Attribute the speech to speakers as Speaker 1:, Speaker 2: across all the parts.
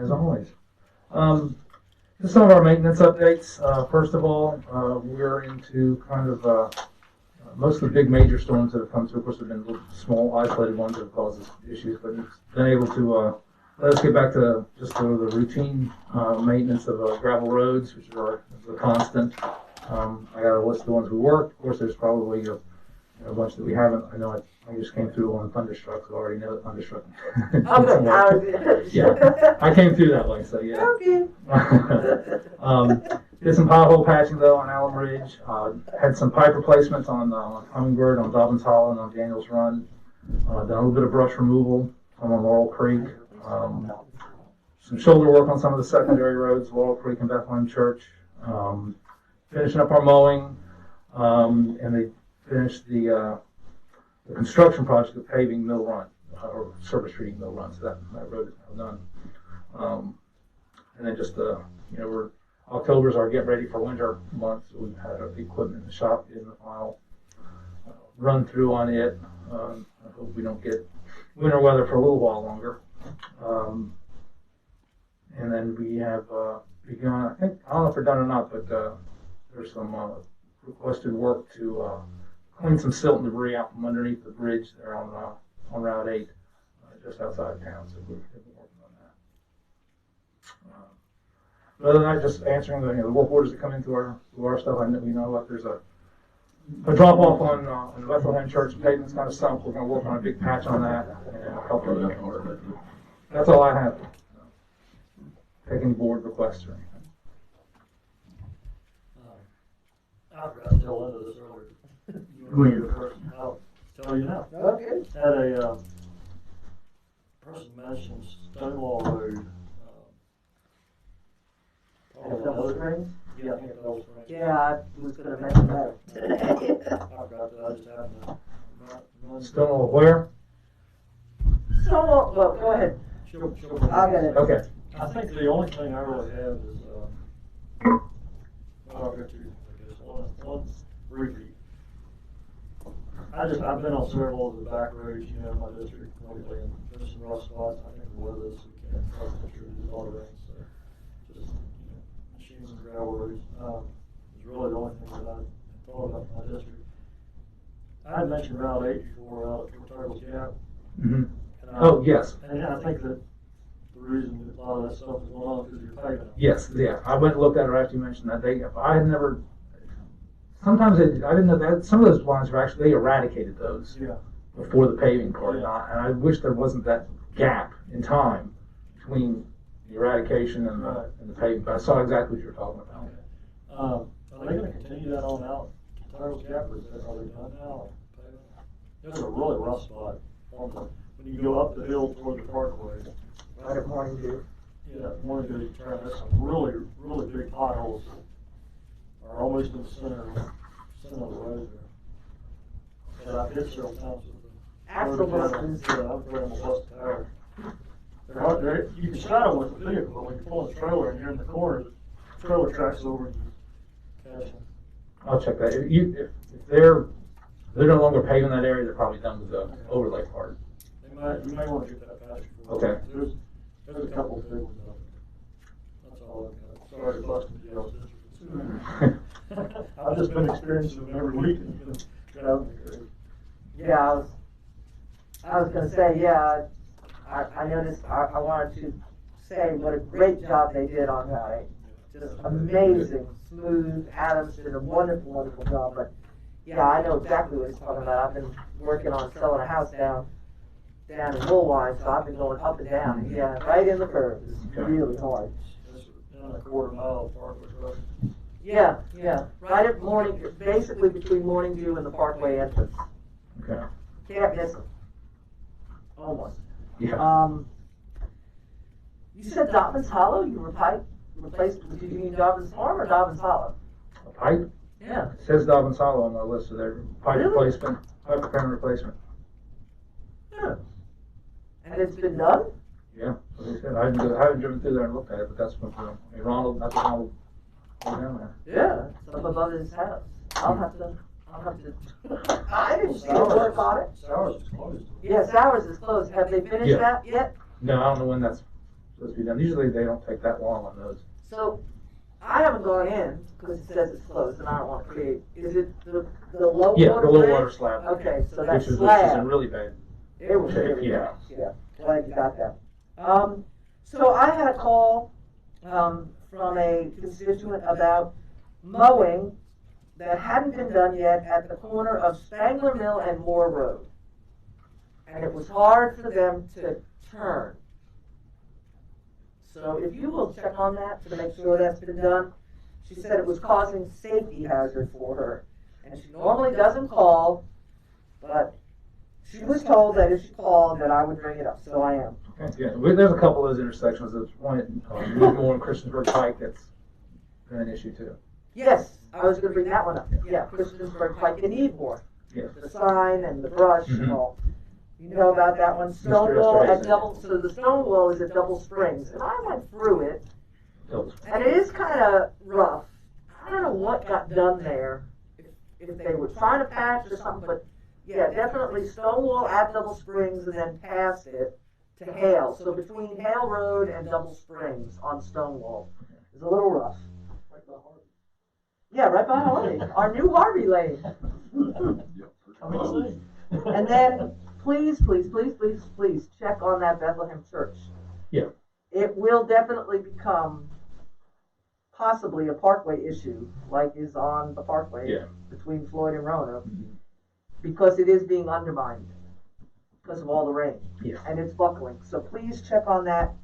Speaker 1: as always. Just some of our maintenance updates. First of all, we're into kind of most of the big major storms that have come through. Of course, there have been little small, isolated ones that have caused us issues, but it's been able to let us get back to just the routine maintenance of gravel roads, which are a constant. I got a list of the ones we worked. Of course, there's probably a bunch that we haven't. I know I just came through on Thunderstruck, so I already know that Thunderstruck. Yeah, I came through that way, so yeah.
Speaker 2: Okay.
Speaker 1: Did some pothole patching though on Alum Ridge. Had some pipe replacements on Hummingbird, on Dobbins Hollow, and on Daniels Run. Done a little bit of brush removal, some on Laurel Creek. Some shoulder work on some of the secondary roads, Laurel Creek and Bethlehem Church. Finishing up our mowing, and they finished the construction project of paving Mill Run, or surface treating Mill Run, so that road is now done. And then just October's our get ready for winter month, so we've had the equipment in the shop in the final run through on it. I hope we don't get winter weather for a little while longer. And then we have begun, I don't know if we're done or not, but there's some requested work to clean some silt and debris out from underneath the bridge there on Route 8, just outside of town, so we've been working on that. Other than that, just answering the work orders that come into our stuff. I know we know there's a drop off on the Bethlehem Church. The pavement's kind of sunk. We're going to work on a big patch on that and help her. That's all I have. Taking board requests or anything.
Speaker 3: I forgot to tell Linda this earlier. You were the person. I'll tell you now.
Speaker 2: Okay.
Speaker 3: Had a person mentioned Stonewall Road.
Speaker 2: Double Springs?
Speaker 3: Yeah, I think Double Springs.
Speaker 2: Yeah, I was going to mention that.
Speaker 3: I forgot that. I just happened to.
Speaker 1: Stonewall where?
Speaker 2: Stonewall, well, go ahead. I'll get it.
Speaker 1: Okay.
Speaker 3: I think the only thing I really have is, I'll get to, I guess, one repeat. I've been on several of the back roads, in my district lately, and there's some rough spots. I think the weather this weekend contributed a lot of rain, so just, machines and gravel roads. Is really the only thing that I thought about in my district. I had mentioned Route 8 before, out at Turtles Gap.
Speaker 1: Mm-hmm. Oh, yes.
Speaker 3: And I think that the reason that a lot of that stuff is going on is because you're paving it.
Speaker 1: Yes, yeah. I went and looked at it after you mentioned that. I had never. Sometimes I didn't know that some of those lines were actually, they eradicated those before the paving part, and I wish there wasn't that gap in time between the eradication and the paving. But I saw exactly what you were talking about.
Speaker 3: Are they going to continue that on out to Turtles Gap, or are they done now? There's a really rough spot when you go up the hill toward the parkway.
Speaker 2: Right at Morning Dew.
Speaker 3: Yeah, Morning Dew turn. There's some really, really big potholes that are almost in the center of the road there. And I've hit several times with them.
Speaker 2: Axle busters.
Speaker 3: Yeah, I've driven a bus tire. They're hard. You can shot them with a vehicle, but when you pull a trailer and you're in the corner, the trailer tracks over and you catch them.
Speaker 1: I'll check that. If they're no longer paving that area, they're probably done with the overlay part.
Speaker 3: You may want to get that patch.
Speaker 1: Okay.
Speaker 3: There's a couple of big ones out there. That's all I've got. Sorry to bust into y'all's district. I've just been experiencing them every week and traveling here.
Speaker 2: Yeah, I was going to say, yeah, I noticed, I wanted to say what a great job they did on that. Just amazing, smooth. Adams did a wonderful, wonderful job. But yeah, I know exactly what he's talking about. I've been working on selling a house down in Woolwine, so I've been going up and down. Yeah, right in the curve. It's really hard.
Speaker 3: In a quarter mile of Parkway Road.
Speaker 2: Yeah. Right at basically between Morning Dew and the Parkway entrance.
Speaker 1: Okay.
Speaker 2: Can't miss them. Almost.
Speaker 1: Yeah.
Speaker 2: You said Dobbins Hollow? You replaced, did you mean Dobbins Farm or Dobbins Hollow?
Speaker 1: A pipe?
Speaker 2: Yeah.
Speaker 1: It says Dobbins Hollow on my list of their pipe
Speaker 2: Really?
Speaker 1: replacement, pipe repair replacement.
Speaker 2: Yeah. And it's been done?
Speaker 1: Yeah, like I said, I haven't driven through there and looked at it, but that's what Ronald, that's what Ronald put down there.
Speaker 2: Yeah. It's up above his house. I'll have to, I didn't see the work on it.
Speaker 3: Sowers is closed.
Speaker 2: Yeah, Sowers is closed. Have they finished
Speaker 1: Yeah.
Speaker 2: that yet?
Speaker 1: No, I don't know when that's supposed to be done. Usually they don't take that long on those.
Speaker 2: So, I haven't gone in, because it says it's closed, and I don't want to create, is it the low water
Speaker 1: Yeah, the low
Speaker 2: bridge?
Speaker 1: water slab.
Speaker 2: Okay, so that
Speaker 1: Which is in
Speaker 2: slab,
Speaker 1: really bad.
Speaker 2: it was
Speaker 1: shape,
Speaker 2: really
Speaker 1: yeah.
Speaker 2: nice, yeah, glad you got that. So I had a call, from a constituent about mowing that hadn't been done yet at the corner of Spangler Mill and Moore Road. And it was hard for them to turn. So if you will check on that to make sure that's been done. She said it was causing safety hazard for her. And she normally doesn't call, but she was told that if she called that I would bring it up, so I am.
Speaker 1: Yeah, there's a couple of those intersections. There's one at Newmore and Christiansburg Pike that's been an issue too.
Speaker 2: Yes, I was gonna bring that one up. Yeah, Christiansburg Pike and Edmore.
Speaker 1: Yes.
Speaker 2: The sign and the brush and all. You know about that one? Stonewall at Double, so the Stonewall is at Double Springs, and I went through it, and it is kinda rough. I don't know what got done there, if they were trying to patch or something, but yeah, definitely Stonewall at Double Springs and then past it to Hale. So between Hale Road and Double Springs on Stonewall is a little rough.
Speaker 3: Right by Harvey.
Speaker 2: Yeah, right by Harvey, our new Harvey Lane. And then, please, please, please, please, please, check on that Bethlehem Church.
Speaker 1: Yeah.
Speaker 2: It will definitely become possibly a parkway issue, like is on the parkway between Floyd and Roanoke, because it is being undermined because of all the rain.
Speaker 1: Yeah.
Speaker 2: And it's buckling. So please check on that.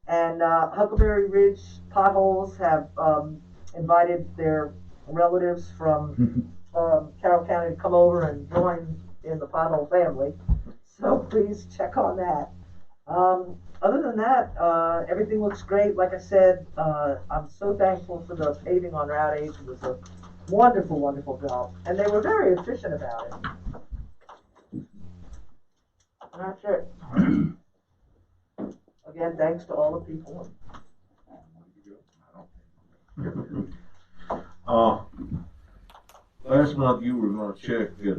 Speaker 2: And Huckleberry Ridge Potholes have invited their relatives from Carroll County to come over and join in the pothole family. So please check on that. Other than that, everything looks great. Like I said, I'm so thankful for the paving on Route 8. It was a wonderful, wonderful job. And they were very efficient about it. And that's it. Again, thanks to all the people.
Speaker 4: Last month you were gonna check at,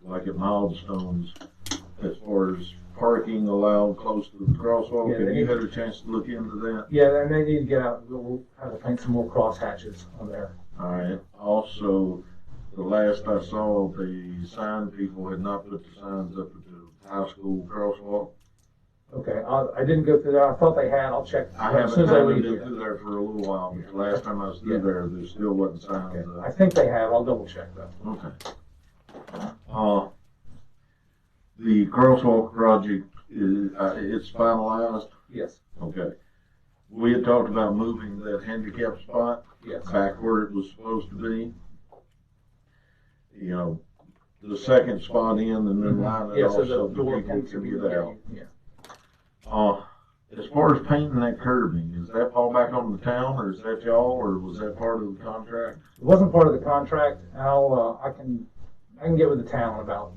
Speaker 4: like at Milestones, as far as parking allowed close to the crosswalk.
Speaker 1: Yeah,
Speaker 4: Have you had a chance to look into that?
Speaker 1: Yeah, and they need to get out. We'll have to paint some more cross hatches on there.
Speaker 4: All right. Also, the last I saw, the sign people had not put the signs up at the high school crosswalk.
Speaker 1: Okay, I didn't go through there. I thought they had. I'll check
Speaker 4: I
Speaker 1: as soon
Speaker 4: haven't
Speaker 1: as I
Speaker 4: been
Speaker 1: leave.
Speaker 4: through there for a little while, but the last time I was through there still wasn't signs
Speaker 1: Okay.
Speaker 4: up.
Speaker 1: I think they have. I'll double check though.
Speaker 4: Okay. The crosswalk project is, it's finalized?
Speaker 1: Yes.
Speaker 4: Okay. We had talked about moving that handicap spot
Speaker 1: Yes.
Speaker 4: back where it was supposed to be. You know, the second spot in and then line it
Speaker 1: Yeah,
Speaker 4: off
Speaker 1: so
Speaker 4: so
Speaker 1: the
Speaker 4: the
Speaker 1: door
Speaker 4: people
Speaker 1: can
Speaker 4: can
Speaker 1: be
Speaker 4: get out.
Speaker 1: Yeah.
Speaker 4: As far as painting that curbing, is that all back on the town, or is that y'all, or was that part of the contract?
Speaker 1: It wasn't part of the contract. I can get with the town about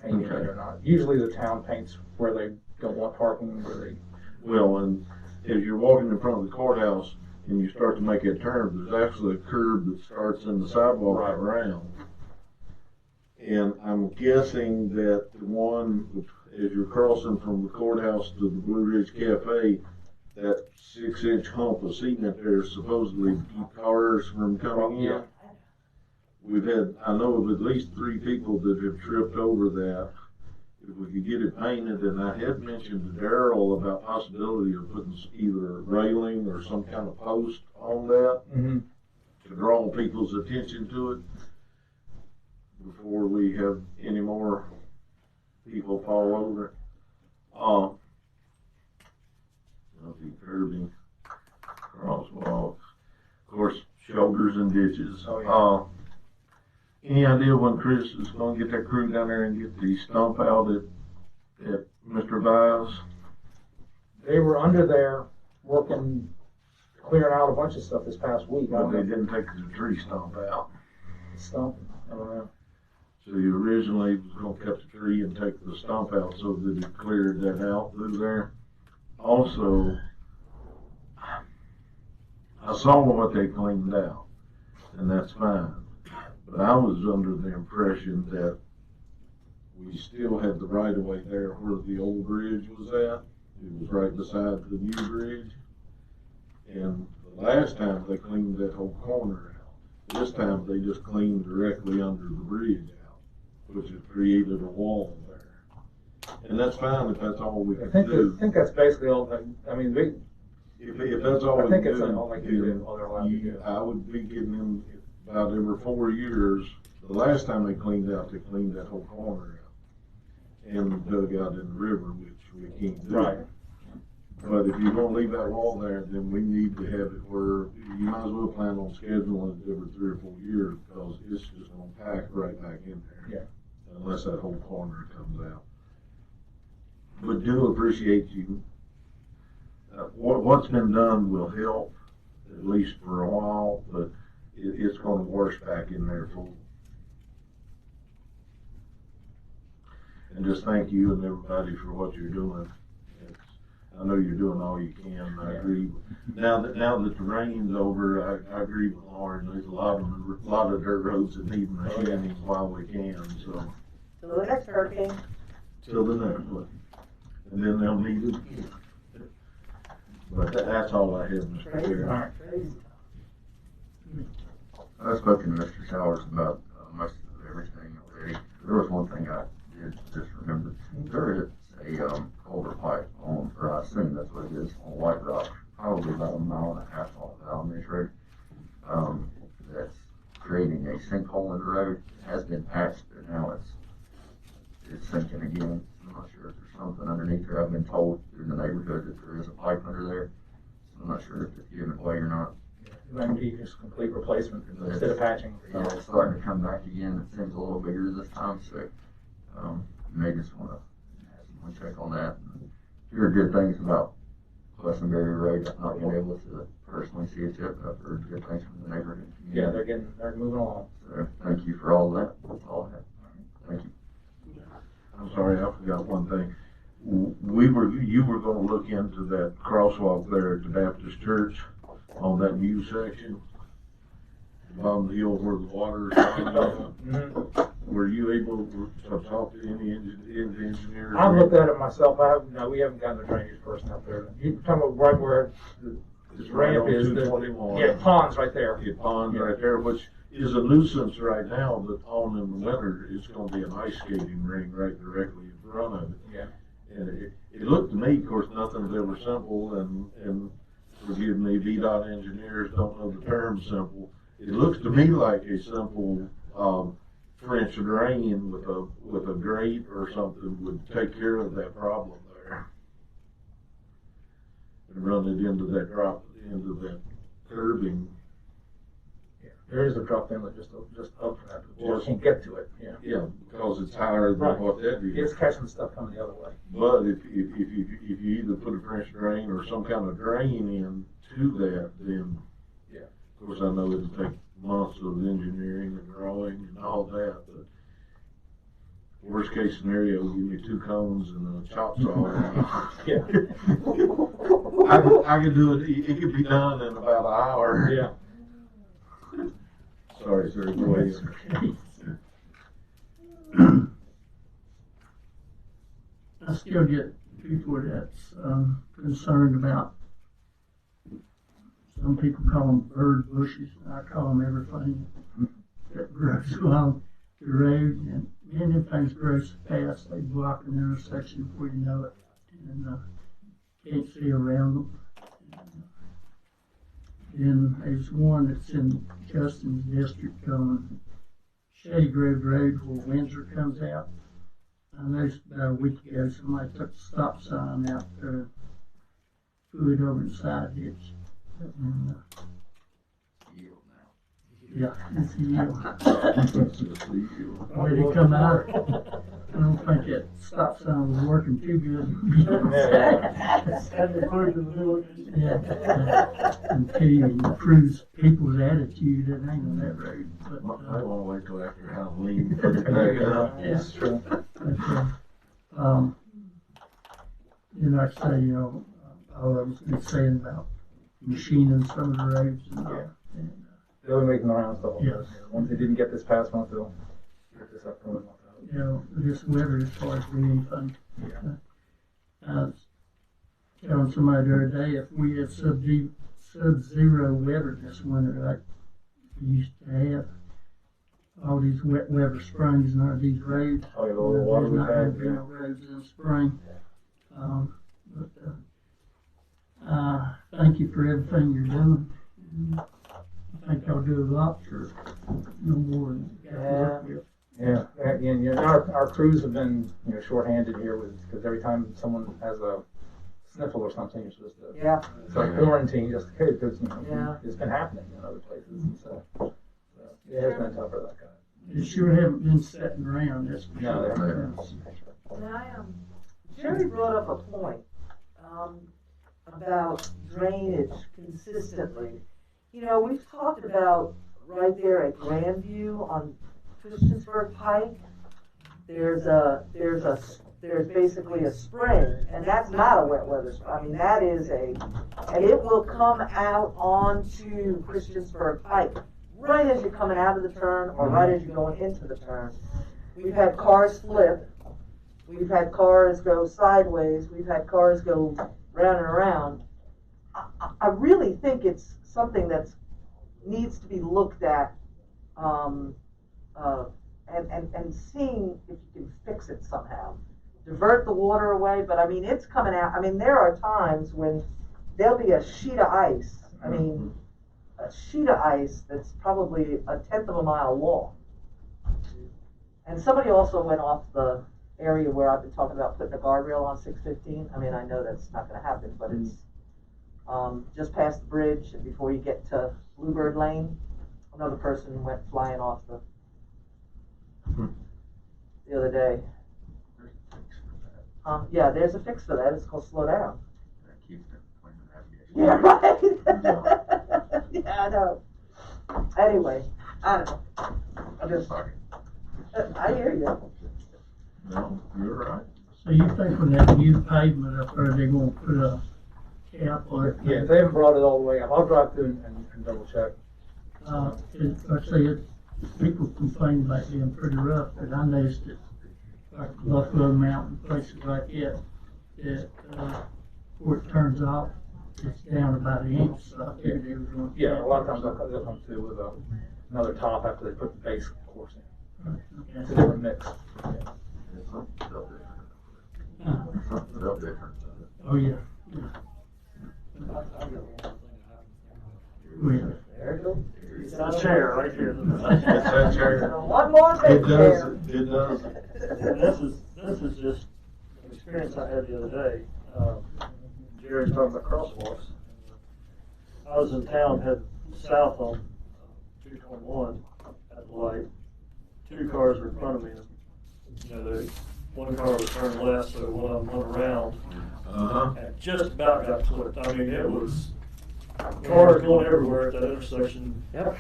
Speaker 1: painting it or not. Usually the town paints where they don't want parking, where they.
Speaker 4: Well, and as you're walking in front of the courthouse and you start to make that turn, there's actually a curb that starts in the sidewalk
Speaker 1: Right.
Speaker 4: around. And I'm guessing that the one, as you're crossing from the courthouse to the Blue Ridge Cafe, that 6-inch hump of cement there is supposedly to keep cars from coming in.
Speaker 1: Yeah.
Speaker 4: I know of at least 3 people that have tripped over that. If we could get it painted, and I had mentioned to Darrell about possibility of putting either a railing or some kind of post on that to draw people's attention to it before we have any more people fall over. Curbing, crosswalks, of course, shoulders and ditches.
Speaker 1: Oh, yeah.
Speaker 4: Any idea when Chris is going to get that crew down there and get the stump out at Mr. Vive's?
Speaker 1: They were under there working, clearing out a bunch of stuff this past week.
Speaker 4: But they didn't take the tree stump out.
Speaker 1: Stump, I don't know.
Speaker 4: So you originally was going to cut the tree and take the stump out so that it cleared that out through there. Also, I saw what they cleaned out, and that's fine. But I was under the impression that we still had the right of way there where the old bridge was at. It was right beside the new bridge. And the last time they cleaned that whole corner out. This time they just cleaned directly under the bridge out, which has created a wall there. And that's fine if that's all we
Speaker 1: I
Speaker 4: can do.
Speaker 1: think that's basically all, I mean,
Speaker 4: If that's all
Speaker 1: I
Speaker 4: we
Speaker 1: think
Speaker 4: can
Speaker 1: it's all they can do, all they're allowed to
Speaker 4: do,
Speaker 1: do.
Speaker 4: I would be giving them about every 4 years. The last time they cleaned that whole corner out and dug out in the river, which we can't do.
Speaker 1: Right.
Speaker 4: But if you're gonna leave that wall there, then we need to have it where you might as well plan on scheduling it every 3 or 4 years, because it's just gonna pack right back in there.
Speaker 1: Yeah.
Speaker 4: Unless that whole corner comes out. But do appreciate you. What's been done will help, at least for a while, but it's gonna wash back in there full. And just thank you and everybody for what you're doing. I know you're doing all you can. I agree. Now that the rain's over, I agree with Lauren. There's a lot of dirt roads that need machining while we can. So
Speaker 2: So the next hurricane,
Speaker 4: till the next one, and then they'll need it again. But that's all I have, Mr.
Speaker 2: crazy,
Speaker 4: Chair.
Speaker 2: crazy.
Speaker 5: I've spoken to Mr. Towers about most of everything already. There was one thing I did just remember. There is a culvert pipe on, or I assume that's what it is, on White Rock, probably about 1.5 miles off the Alamance Road. That's creating a sinkhole in the road. It has been patched, but now it's sinking again. I'm not sure if there's something underneath there. I've been told in the neighborhood that there is a pipe under there. So I'm not sure if it's given away or not.
Speaker 1: It might be just complete replacement instead of patching.
Speaker 5: Yeah, it's starting to come back again. It seems a little bigger this time, so you may just want to have someone check on that. Hear good things about Westonberry Road. I've not been able to personally see it yet, but I've heard good things from the neighborhood community.
Speaker 1: Yeah, they're moving along.
Speaker 5: So thank you for all of that. That's all I have. Thank you.
Speaker 4: I'm sorry, I forgot one thing. You were gonna look into that crosswalk there at the Baptist Church on that new section, bottom of the hill where the water is coming out.
Speaker 1: Mm-hmm.
Speaker 4: Were you able to talk to any engineers?
Speaker 1: I've looked at it myself. We haven't gotten a drainage person up there. You're talking about right where this ramp is, the
Speaker 4: 221.
Speaker 1: pond's right there.
Speaker 4: The pond right there, which is a nuisance right now, but on in the winter, it's gonna be an ice skating ring right directly in front of it.
Speaker 1: Yeah.
Speaker 4: And it looked to me, of course, nothing's ever simple, and forgive me, VDOT engineers don't know the term simple. It looks to me like a simple, French drain with a grate or something would take care of that problem there. And run it into that curbing.
Speaker 1: Yeah. There is a drop inlet just up from that. You can't get to it. Yeah.
Speaker 4: Yeah, because it's higher than what that is.
Speaker 1: It's catching stuff coming the other way.
Speaker 4: But if you either put a French drain or some kind of drain in to that, then,
Speaker 1: yeah.
Speaker 4: Of course, I know it'll take months of engineering and drawing and all that, but worst case scenario, give me 2 cones and a chop saw.
Speaker 1: Yeah.
Speaker 4: I could do it, it could be done in about an hour.
Speaker 1: Yeah.
Speaker 4: Sorry, sir, go ahead.
Speaker 6: I still get people that's concerned about, some people call them bird bushes, I call them everything that grows along the road, and many things grow so fast, they block an intersection before you know it, and can't see around them. Then there's one that's in Justin's district on Shady Grove Road where Windsor comes out. I noticed about a week ago somebody took the stop sign out there, threw it over the side ditch. And, yeah, it's a yield. Where they come out, I don't think that stop sign was working too good. Until you improves people's attitude, it ain't on that road. But,
Speaker 4: I want to wait till after Halloween. Put it back up.
Speaker 1: That's true.
Speaker 6: But, like I say, all I was saying about machining some of the roads and all. And,
Speaker 1: They'll be making the rounds the whole
Speaker 6: Yes.
Speaker 1: time. Once they didn't get this past month, they'll get this upcoming month.
Speaker 6: this winter as far as doing anything.
Speaker 1: Yeah.
Speaker 6: telling somebody the other day, if we had sub-zero weather this winter, like we used to have, all these wet weather springs and all these roads,
Speaker 1: Oh, yeah, the little water
Speaker 6: there's
Speaker 1: we've
Speaker 6: not gonna
Speaker 1: had,
Speaker 6: be
Speaker 1: yeah.
Speaker 6: no roads in the spring. Thank you for everything you're doing. I think y'all do a lot for no more than you got to work with.
Speaker 1: Yeah, and our crews have been, shorthanded here because every time someone has a sniffle or something, you're supposed to
Speaker 2: Yeah,
Speaker 1: start quarantine just in case, because,
Speaker 2: Yeah.
Speaker 1: it's been happening in other places, and so it has been tough for that guy.
Speaker 6: You sure haven't been sitting around, that's for
Speaker 1: No, they
Speaker 6: sure.
Speaker 2: and Jerry brought up a point, about drainage consistently. We've talked about right there at Grandview on Christiansburg Pike, there's basically a spring, and that's not a wet weather spring. I mean, that is and it will come out onto Christiansburg Pike right as you're coming out of the turn or right as you're going into the turn. We've had cars flip. We've had cars go sideways. We've had cars go round and around. I really think it's something that needs to be looked at, and seeing if you can fix it somehow. Divert the water away, but I mean, it's coming out. I mean, there are times when there'll be a sheet of ice. I mean, a sheet of ice that's probably a tenth of a mile long. And somebody also went off the area where I've been talking about putting a guardrail on 615. I mean, I know that's not going to happen, but it's just past the bridge, and before you get to Bluebird Lane, another person went flying off the other day. Yeah, there's a fix for that. It's called slow down.
Speaker 5: That keeps them between the navigation.
Speaker 2: Yeah, right. Yeah, I know. Anyway, I don't know. I'm just sorry. I hear you.
Speaker 4: No, you're right.
Speaker 6: So you think with that new pavement up there, they're gonna put a cap on it?
Speaker 1: Yeah, they haven't brought it all the way up. I'll drive through and double check.
Speaker 6: I say people complain about being pretty rough, but I noticed it, like Buffalo Mountain, places like that, where it turns off, it's down about an inch, so I figured they were gonna.
Speaker 1: Yeah, a lot of times they'll come through with another top after they put the base course in. It's a different mix. Yeah.
Speaker 5: It's something still different.
Speaker 6: Uh,
Speaker 5: Something still different.
Speaker 6: Oh, yeah. Well,
Speaker 2: There you go.
Speaker 3: It's that chair right here.
Speaker 4: It's that chair.
Speaker 2: One more thing
Speaker 4: It
Speaker 2: there.
Speaker 4: does, it does.
Speaker 3: And this is just an experience I had the other day. Jerry's talking about crosswalks. I was in town, heading south on 221 at the light. Two cars were in front of me. One car was turning left, so one of them went around. And just about got clipped. I mean, it was cars going everywhere at that intersection.
Speaker 2: Yep.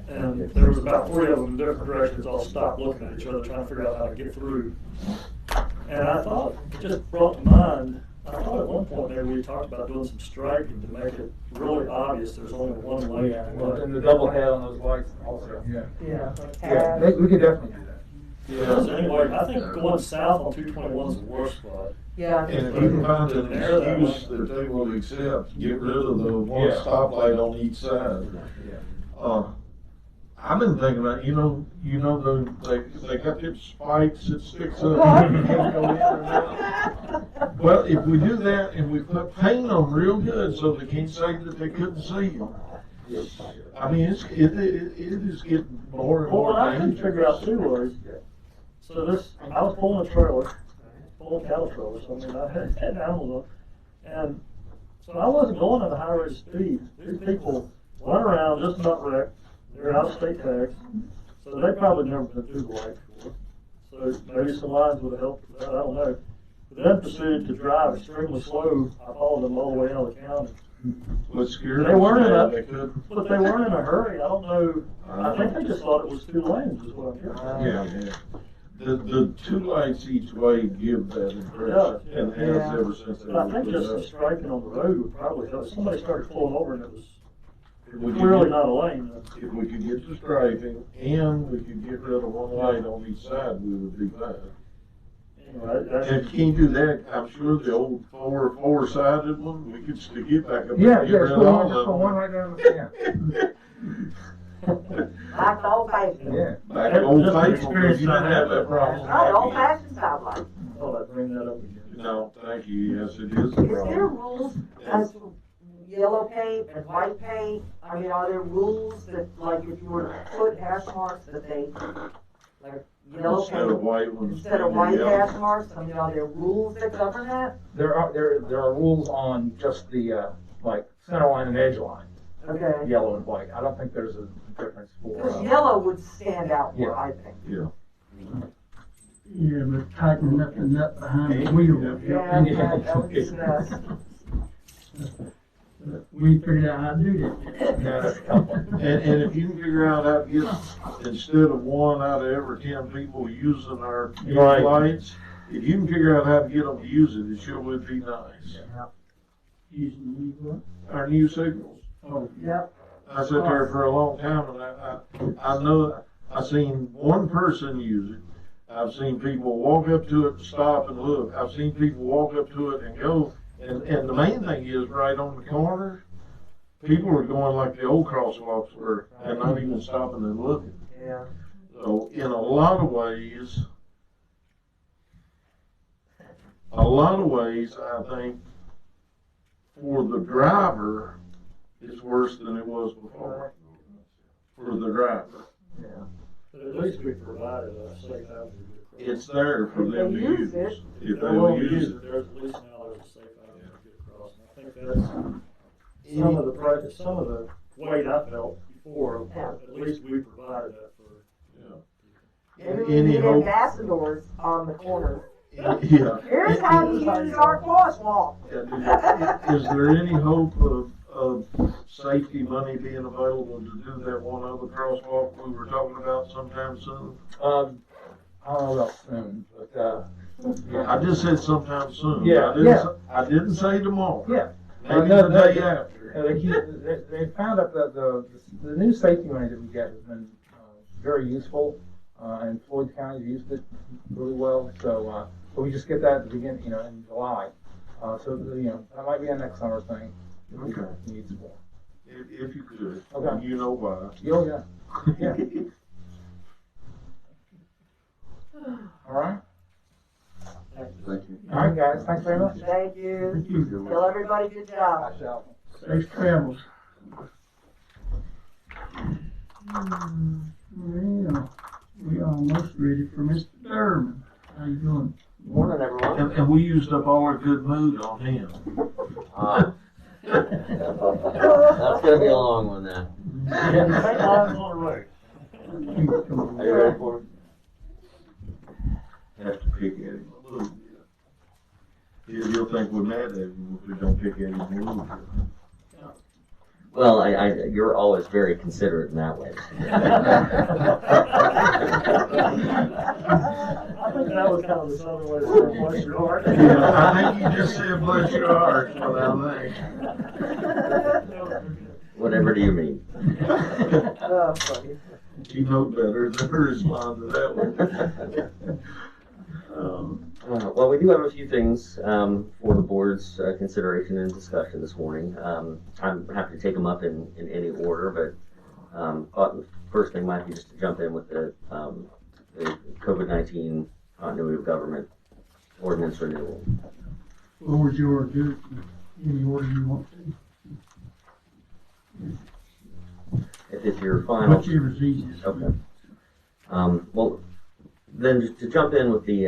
Speaker 3: And there was about 3 of them in different directions, all stopped looking at each other, trying to figure out how to get through. And I thought, it just brought to mind, I thought at one point maybe we talked about doing some striping to make it really obvious there's only one lane.
Speaker 1: And the double head on those lights also, yeah.
Speaker 2: Yeah.
Speaker 1: Yeah, we could definitely do that.
Speaker 3: So anyway, I think going south on 221 is the worst spot.
Speaker 2: Yeah.
Speaker 4: And if you can find an excuse that they will accept, get rid of the one stoplight on each side. I've been thinking about, they got them spikes that sticks up. And you can't go in or out. Well, if we do that and we put paint on real good so they can't say that they couldn't see you. I mean, it is getting more and
Speaker 3: Well,
Speaker 4: more
Speaker 3: what I couldn't
Speaker 4: dangerous.
Speaker 3: figure out too was, so I was pulling a trailer, pulling a cattle trailer, so I mean, I had animals on, and so I wasn't going at a high rate of speed. These people run around just about wrecked. They're out of state tags, so they probably never been through the light before. So maybe some lines would have helped with that, I don't know. But then proceeded to drive extremely slow. I followed them all the way out of the county.
Speaker 4: What scared
Speaker 3: They weren't in
Speaker 4: them,
Speaker 3: a,
Speaker 4: they couldn't.
Speaker 3: but they weren't in a hurry. I don't know. I think they just thought it was 2 lanes, is what I'm hearing.
Speaker 4: Yeah. The 2 lights each way give that impression, and has ever since they
Speaker 3: But I
Speaker 4: were
Speaker 3: think
Speaker 4: put
Speaker 3: just the
Speaker 4: up.
Speaker 3: striping on the road would probably help. Somebody started pulling over and it was
Speaker 4: We could
Speaker 3: clearly
Speaker 4: get-
Speaker 3: not a lane.
Speaker 4: If we could get the striping and we could get rid of one light on each side, we would be fine. And can you do that? I'm sure the old four-sided one, we could stick it back up.
Speaker 1: Yeah,
Speaker 4: and get
Speaker 1: yeah,
Speaker 4: rid
Speaker 1: just
Speaker 4: of
Speaker 1: put
Speaker 4: all
Speaker 1: one, just
Speaker 4: of
Speaker 1: put
Speaker 4: them.
Speaker 1: one right down the,
Speaker 2: Like the old fashioned.
Speaker 1: yeah.
Speaker 4: Back to old
Speaker 6: Just
Speaker 4: faithful, because you didn't have that problem.
Speaker 2: Right, old fashioned style like.
Speaker 3: I thought I'd bring that up again.
Speaker 4: No, thank you, yes, it is a
Speaker 2: Is there
Speaker 4: problem.
Speaker 2: rules as to yellow paint and white paint? I mean, are there rules that, like, if you were to put hash marks that they, like, yellow
Speaker 4: Instead of
Speaker 2: paint
Speaker 4: white ones.
Speaker 2: instead of white hash marks? I mean, are there rules that govern that?
Speaker 1: There are rules on just the, like, center line and edge line,
Speaker 2: Okay.
Speaker 1: yellow and white. I don't think there's a difference for,
Speaker 2: Because yellow would stand out more,
Speaker 1: Yeah.
Speaker 2: I think.
Speaker 4: Yeah.
Speaker 6: Yeah, but tightening up the nut behind the wheel.
Speaker 2: Yeah, that would be best.
Speaker 6: But we figured out how to do that.
Speaker 1: yeah, that's a tough one.
Speaker 4: And if you can figure out how to get, instead of 1 out of every 10 people using our
Speaker 1: Right.
Speaker 4: lights, if you can figure out how to get them to use it, it sure would be nice.
Speaker 6: Using the what?
Speaker 4: Our new signals.
Speaker 6: Oh,
Speaker 2: Yep.
Speaker 4: I sat there for a long time and I know, I seen one person use it. I've seen people walk up to it, stop and look. I've seen people walk up to it and go. And the main thing is right on the corner, people are going like the old crosswalks were and not even stopping and looking.
Speaker 2: Yeah.
Speaker 4: So in a lot of ways, I think for the driver, it's worse than it was before. For the driver.
Speaker 1: Yeah.
Speaker 3: But at least we provided a safe avenue to cross.
Speaker 4: It's there for
Speaker 2: If
Speaker 4: them
Speaker 2: they
Speaker 4: to
Speaker 2: use
Speaker 4: use.
Speaker 2: it.
Speaker 4: If
Speaker 3: If
Speaker 4: they
Speaker 3: they
Speaker 4: will
Speaker 3: won't
Speaker 4: use
Speaker 3: use
Speaker 4: it.
Speaker 3: it, there's at least now there's a safe avenue to get across. And I think that's some of the practice, some of the weight I felt before,
Speaker 2: Yeah.
Speaker 3: at least we provided that for.
Speaker 2: Maybe we
Speaker 4: Any
Speaker 2: need
Speaker 4: hope?
Speaker 2: ambassadors on the corner.
Speaker 4: Yeah.
Speaker 2: Here's how you use our crosswalk.
Speaker 4: Is there any hope of safety money being available to do that one other crosswalk we were talking about sometime soon?
Speaker 1: I don't know about soon, but, yeah.
Speaker 4: I just said sometime soon.
Speaker 1: Yeah,
Speaker 4: I didn't say tomorrow.
Speaker 1: Yeah.
Speaker 4: Maybe
Speaker 1: No,
Speaker 4: the
Speaker 1: no,
Speaker 4: day
Speaker 1: no.
Speaker 4: after.
Speaker 1: They found out that the new safety money that we get has been very useful, and Floyd County's used it really well. So, but we just get that at the beginning, in July. So, that might be a next summer thing. If we
Speaker 4: Okay.
Speaker 1: need some more.
Speaker 4: If you could.
Speaker 1: Okay.
Speaker 4: You know why.
Speaker 1: Oh, yeah. Yeah. All right.
Speaker 5: Thank you.
Speaker 1: All right, guys. Thanks very much.
Speaker 2: Thank you.
Speaker 6: thank you.
Speaker 2: Tell everybody good job.
Speaker 1: I shall.
Speaker 6: Safe travels. Well, we almost ready for Mr. Durbin. How you doing?
Speaker 7: Morning, everyone.
Speaker 4: And we used up all our good mood on him.
Speaker 7: That's gonna be a long one then.
Speaker 3: St. Lawrence on the road.
Speaker 7: Are you ready for it?
Speaker 4: Have to pick at him a little bit. He'll think we're mad at him if we don't pick at him a little bit.
Speaker 7: Well, you're always very considerate in that way.
Speaker 3: I think that was kind of the southern way to say bless your heart.
Speaker 4: Yeah, I think you just said bless your heart, is what I think.
Speaker 7: Whatever do you mean?
Speaker 2: Oh, funny.
Speaker 4: You know better than to respond to that one.
Speaker 7: Well, we do have a few things for the board's consideration and discussion this morning. I'm happy to take them up in any order, but thought the first thing might be just to jump in with the COVID-19 continuity of government ordinance renewal.
Speaker 6: What would you order do? Any order you want to?
Speaker 7: If it's your final.
Speaker 6: Whichever's easiest.
Speaker 7: Okay. Well, then just to jump in with the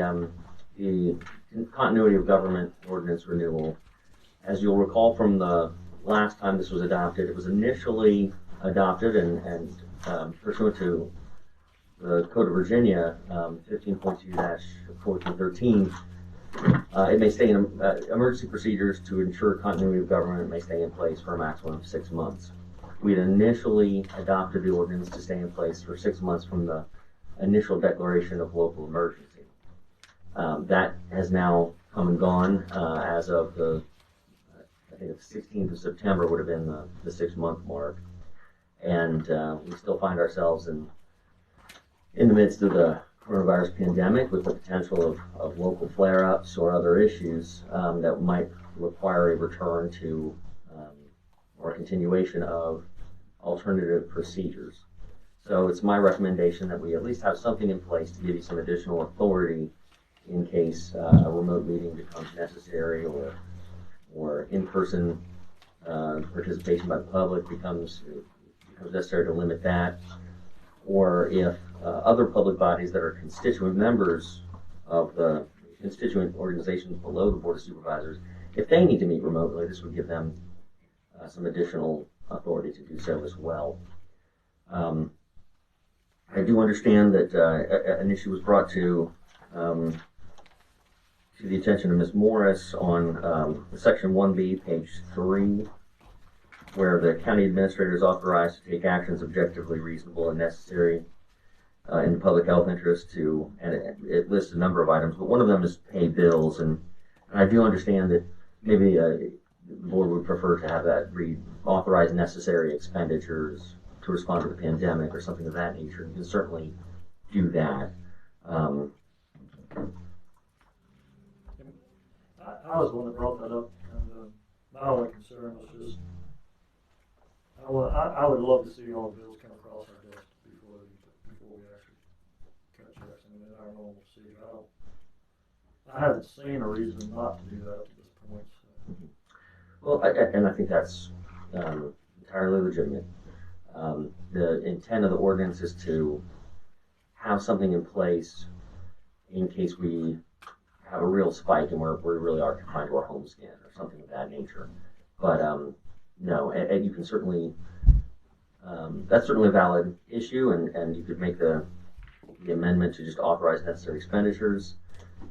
Speaker 7: continuity of government ordinance renewal, as you'll recall from the last time this was adopted, it was initially adopted and pursuant to the Code of Virginia 15.2-1413, it may stay in emergency procedures to ensure continuity of government may stay in place for a maximum of 6 months. We had initially adopted the ordinance to stay in place for 6 months from the initial declaration of local emergency. That has now come and gone as of I think it's 16th of September would have been the 6 month mark. And we still find ourselves in the midst of the coronavirus pandemic with the potential of local flare-ups or other issues that might require a return to or continuation of alternative procedures. So it's my recommendation that we at least have something in place to give you some additional authority in case a remote meeting becomes necessary or in-person participation by the public becomes necessary to limit that, or if other public bodies that are constituent members of the constituent organizations below the Board of Supervisors, if they need to meet remotely, this would give them some additional authority to do so as well. I do understand that an issue was brought to the attention of Ms. Morris on Section 1B, page 3, where the county administrator is authorized to take actions objectively reasonable and necessary in the public health interest to, and it lists a number of items, but one of them is pay bills, and I do understand that maybe the board would prefer to have that read authorize necessary expenditures to respond to the pandemic or something of that nature. You can certainly do that.
Speaker 3: I was the one that brought that up, and my only concern was just, I would love to see all the bills come across our desk before we actually cut checks. I mean, in our normal procedure, I haven't seen a reason not to do that up to this point. So.
Speaker 7: Well, and I think that's entirely legitimate. The intent of the ordinance is to have something in place in case we have a real spike and we really are confined to our homes again or something of that nature. But no, and you can certainly, that's certainly a valid issue, and you could make the amendment to just authorize necessary expenditures,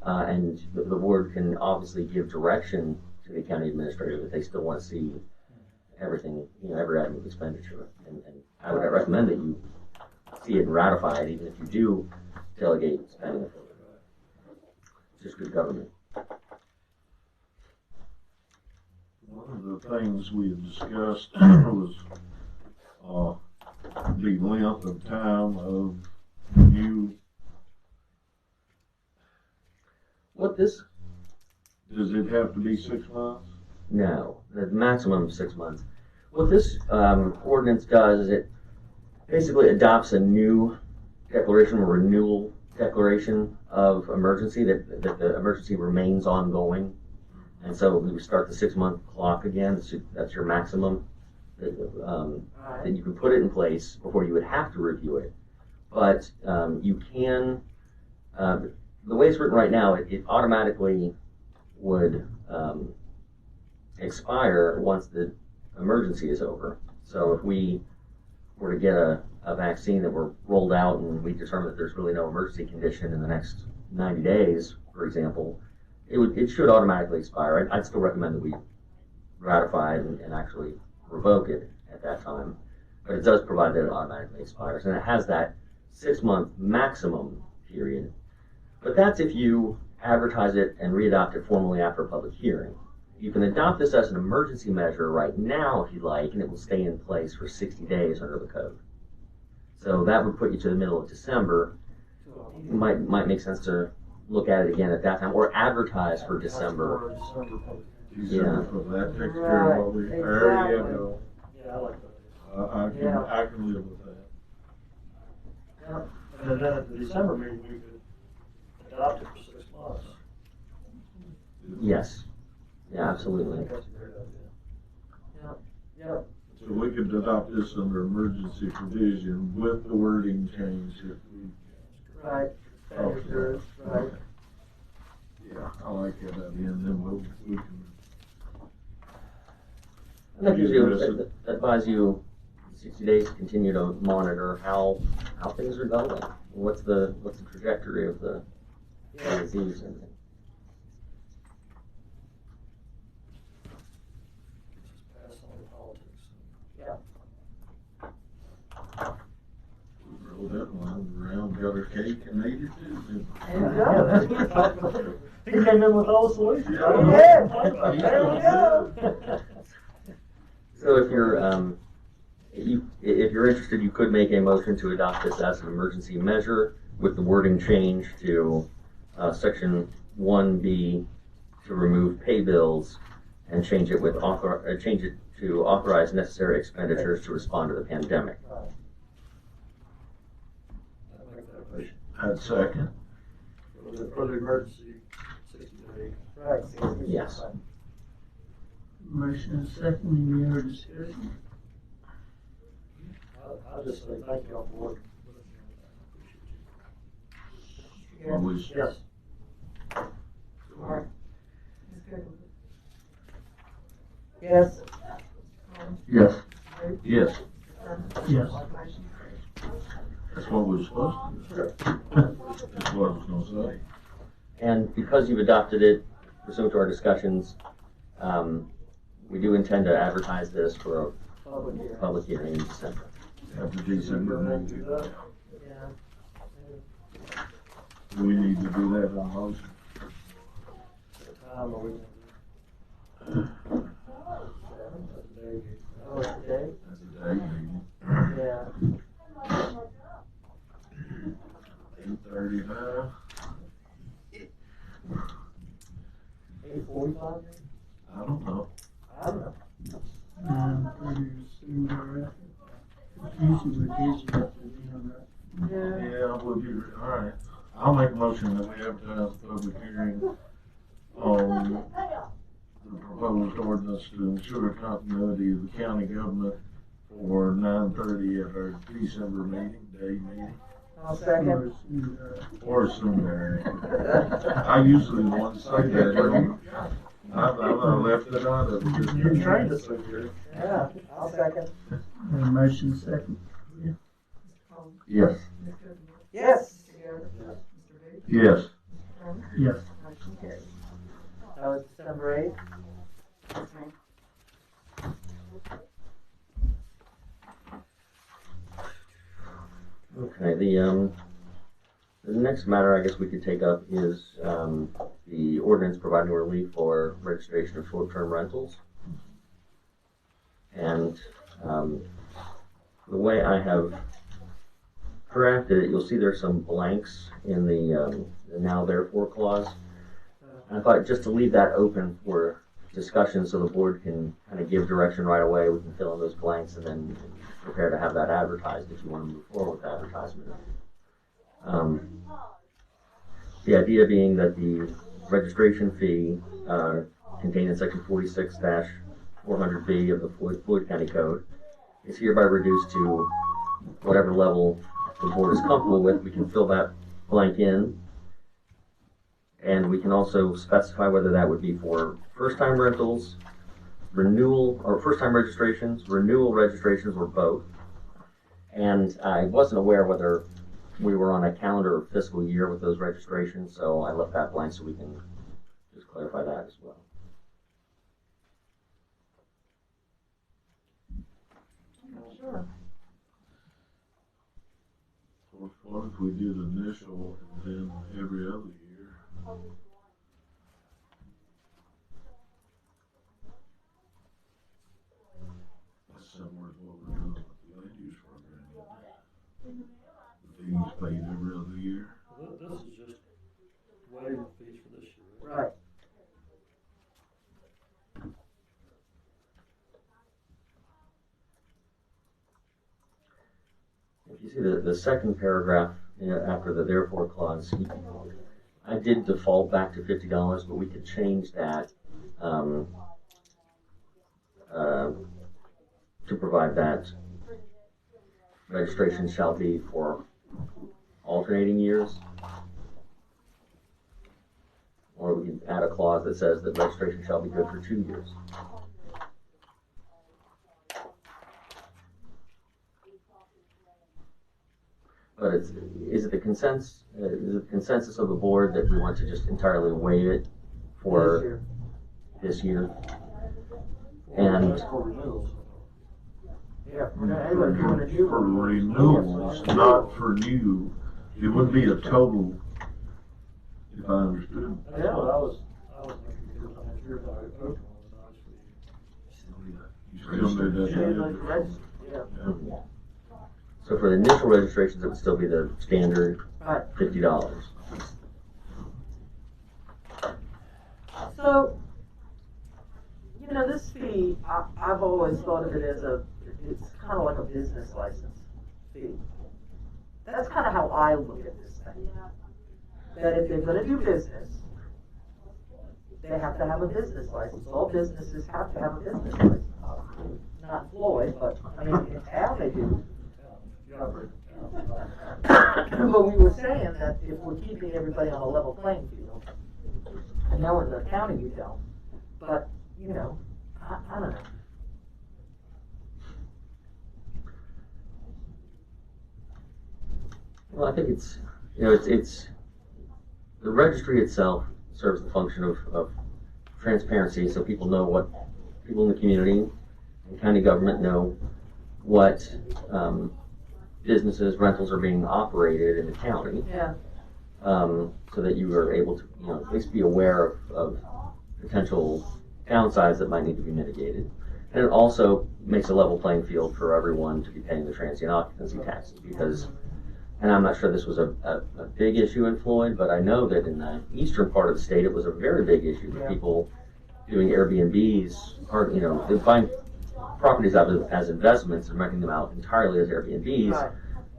Speaker 7: and the board can obviously give direction to the county administrator that they still want to see everything, every item of expenditure, and I would recommend that you see it and ratify it, even if you do delegate spending authority. It's just good government.
Speaker 4: One of the things we had discussed was the length of time of review. Does it have to be 6 months?
Speaker 7: No, the maximum of 6 months. What this ordinance does is it basically adopts a new declaration or renewal declaration of emergency, that the emergency remains ongoing. And so we would start the 6 month clock again. That's your maximum. Then you can put it in place before you would have to review it. But you can, the way it's written right now, it automatically would expire once the emergency is over. So if we were to get a vaccine that were rolled out and we determine that there's really no emergency condition in the next 90 days, for example, it should automatically expire. I'd still recommend that we ratify it and actually revoke it at that time. But it does provide that it automatically expires. And it has that 6 month maximum period. But that's if you advertise it and re-adopt it formally after a public hearing. You can adopt this as an emergency measure right now if you like, and it will stay in place for 60 days under the code. So that would put you to the middle of December. It might make sense to look at it again at that time, or advertise for December.
Speaker 4: December, for that takes care of what we, there you go.
Speaker 3: Yeah, I like that.
Speaker 4: I can live with that.
Speaker 3: Yeah. And then at the December meeting, we could adopt it for 6 months.
Speaker 7: Yes. Yeah, absolutely.
Speaker 3: I think that's a great idea.
Speaker 2: Yep.
Speaker 4: So we could adopt this under emergency provision with the wording change if we.
Speaker 2: Right. Expenditures, right.
Speaker 4: Yeah, I like that idea, and then we can.
Speaker 7: And that gives you, that buys you 60 days to continue to monitor how things are going. What's the trajectory of the disease and
Speaker 3: Pass on the politics.
Speaker 4: Roll that one around, got our cake and ate it too.
Speaker 3: He came in with all the solutions.
Speaker 2: Yeah. There we go.
Speaker 7: So if you're interested, you could make a motion to adopt this as an emergency measure. with the wording change to section 1B to remove pay bills and change it to authorize necessary expenditures to respond to the pandemic.
Speaker 3: I make that motion.
Speaker 4: I'd second.
Speaker 3: For the emergency, 60 day.
Speaker 2: Right.
Speaker 7: Yes.
Speaker 6: Motion and second, any other discussion?
Speaker 3: I'll just say thank you all for working with me on that. I appreciate you.
Speaker 4: Always.
Speaker 3: Yes.
Speaker 2: Yes.
Speaker 5: Yes.
Speaker 4: Yes,
Speaker 6: Yes.
Speaker 4: that's what we're supposed to do. That's what I was gonna say.
Speaker 7: And because you've adopted it pursuant to our discussions, we do intend to advertise this for a public hearing in December.
Speaker 4: After December meeting.
Speaker 2: Yeah.
Speaker 4: Do we need to do that on motion?
Speaker 3: Time or we can do.
Speaker 2: Oh, today?
Speaker 4: That's a day meeting.
Speaker 2: Yeah.
Speaker 4: 8:35.
Speaker 2: 8:45?
Speaker 4: I don't know.
Speaker 2: I don't know.
Speaker 6: 9:30 soon thereafter. Usually we're busy after dinner, right?
Speaker 2: Yeah.
Speaker 4: Yeah, we'll do, all right. I'll make a motion that we advertise the public hearing on the proposed ordinance to ensure continuity of the county government for 9:30 at our December meeting,
Speaker 2: I'll second.
Speaker 4: or sooner. I usually want to say that, I've left it out of it.
Speaker 3: You're trained us so good.
Speaker 2: Yeah, I'll second.
Speaker 6: Motion second.
Speaker 5: Yes.
Speaker 2: Yes.
Speaker 4: Yes.
Speaker 6: Yes.
Speaker 2: That was December 8th.
Speaker 7: Okay, the next matter I guess we could take up is the ordinance providing relief for registration of short-term rentals. And the way I have drafted it, you'll see there's some blanks in the now therefore clause. And I thought just to leave that open for discussion so the board can kind of give direction right away, we can fill in those blanks and then prepare to have that advertised if you want to move forward with advertisement. The idea being that the registration fee contained in section 46-400B of the Floyd County Code is hereby reduced to whatever level the board is comfortable with. We can fill that blank in, and we can also specify whether that would be for first-time rentals, renewal, or first-time registrations, renewal registrations, or both. And I wasn't aware whether we were on a calendar or fiscal year with those registrations, so I left that blank so we can just clarify that as well.
Speaker 2: Sure.
Speaker 4: What if we did initial and then every other year? That's similar to what we're doing with the land use program. The fees paid every other year.
Speaker 3: This is just waiving fees for this year.
Speaker 2: Right.
Speaker 7: If you see the second paragraph after the therefore clause, I did default back to $50, but we could change that to provide that registration shall be for alternating years. Or we can add a clause that says that registration shall be good for 2 years. But is it the consensus of the board that we want to just entirely waive it for this year? And
Speaker 3: That's for renewals.
Speaker 2: Yeah.
Speaker 4: For renewals, not for new. It would be a total, if I understood.
Speaker 3: That's what I was thinking, because I mean, if you're talking open ones, obviously.
Speaker 4: You still do that.
Speaker 2: Yeah.
Speaker 7: so for the initial registrations, it would still be the standard
Speaker 2: Right.
Speaker 7: $50.
Speaker 2: So, you know, this fee, I've always thought of it as it's kind of like a business license fee. That's kind of how I look at this thing. That if they're gonna do business, they have to have a business license. All businesses have to have a business license. Not Floyd, but, I mean, in town they do. But we were saying that if we're keeping everybody on a level playing field, I know in the county we don't, but, you know, I don't know.
Speaker 7: Well, I think it's, you know, it's the registry itself serves the function of transparency, so people know what people in the community and county government know what businesses, rentals are being operated in the county.
Speaker 2: Yeah.
Speaker 7: So that you are able to, you know, at least be aware of potential downsides that might need to be mitigated. And it also makes a level playing field for everyone to be paying the transient occupancy taxes because, and I'm not sure this was a big issue in Floyd, but I know that in the eastern part of the state, it was a very big issue with people doing Airbnbs, or, you know, they're buying properties out as investments and renting them out entirely as Airbnbs,
Speaker 2: Right.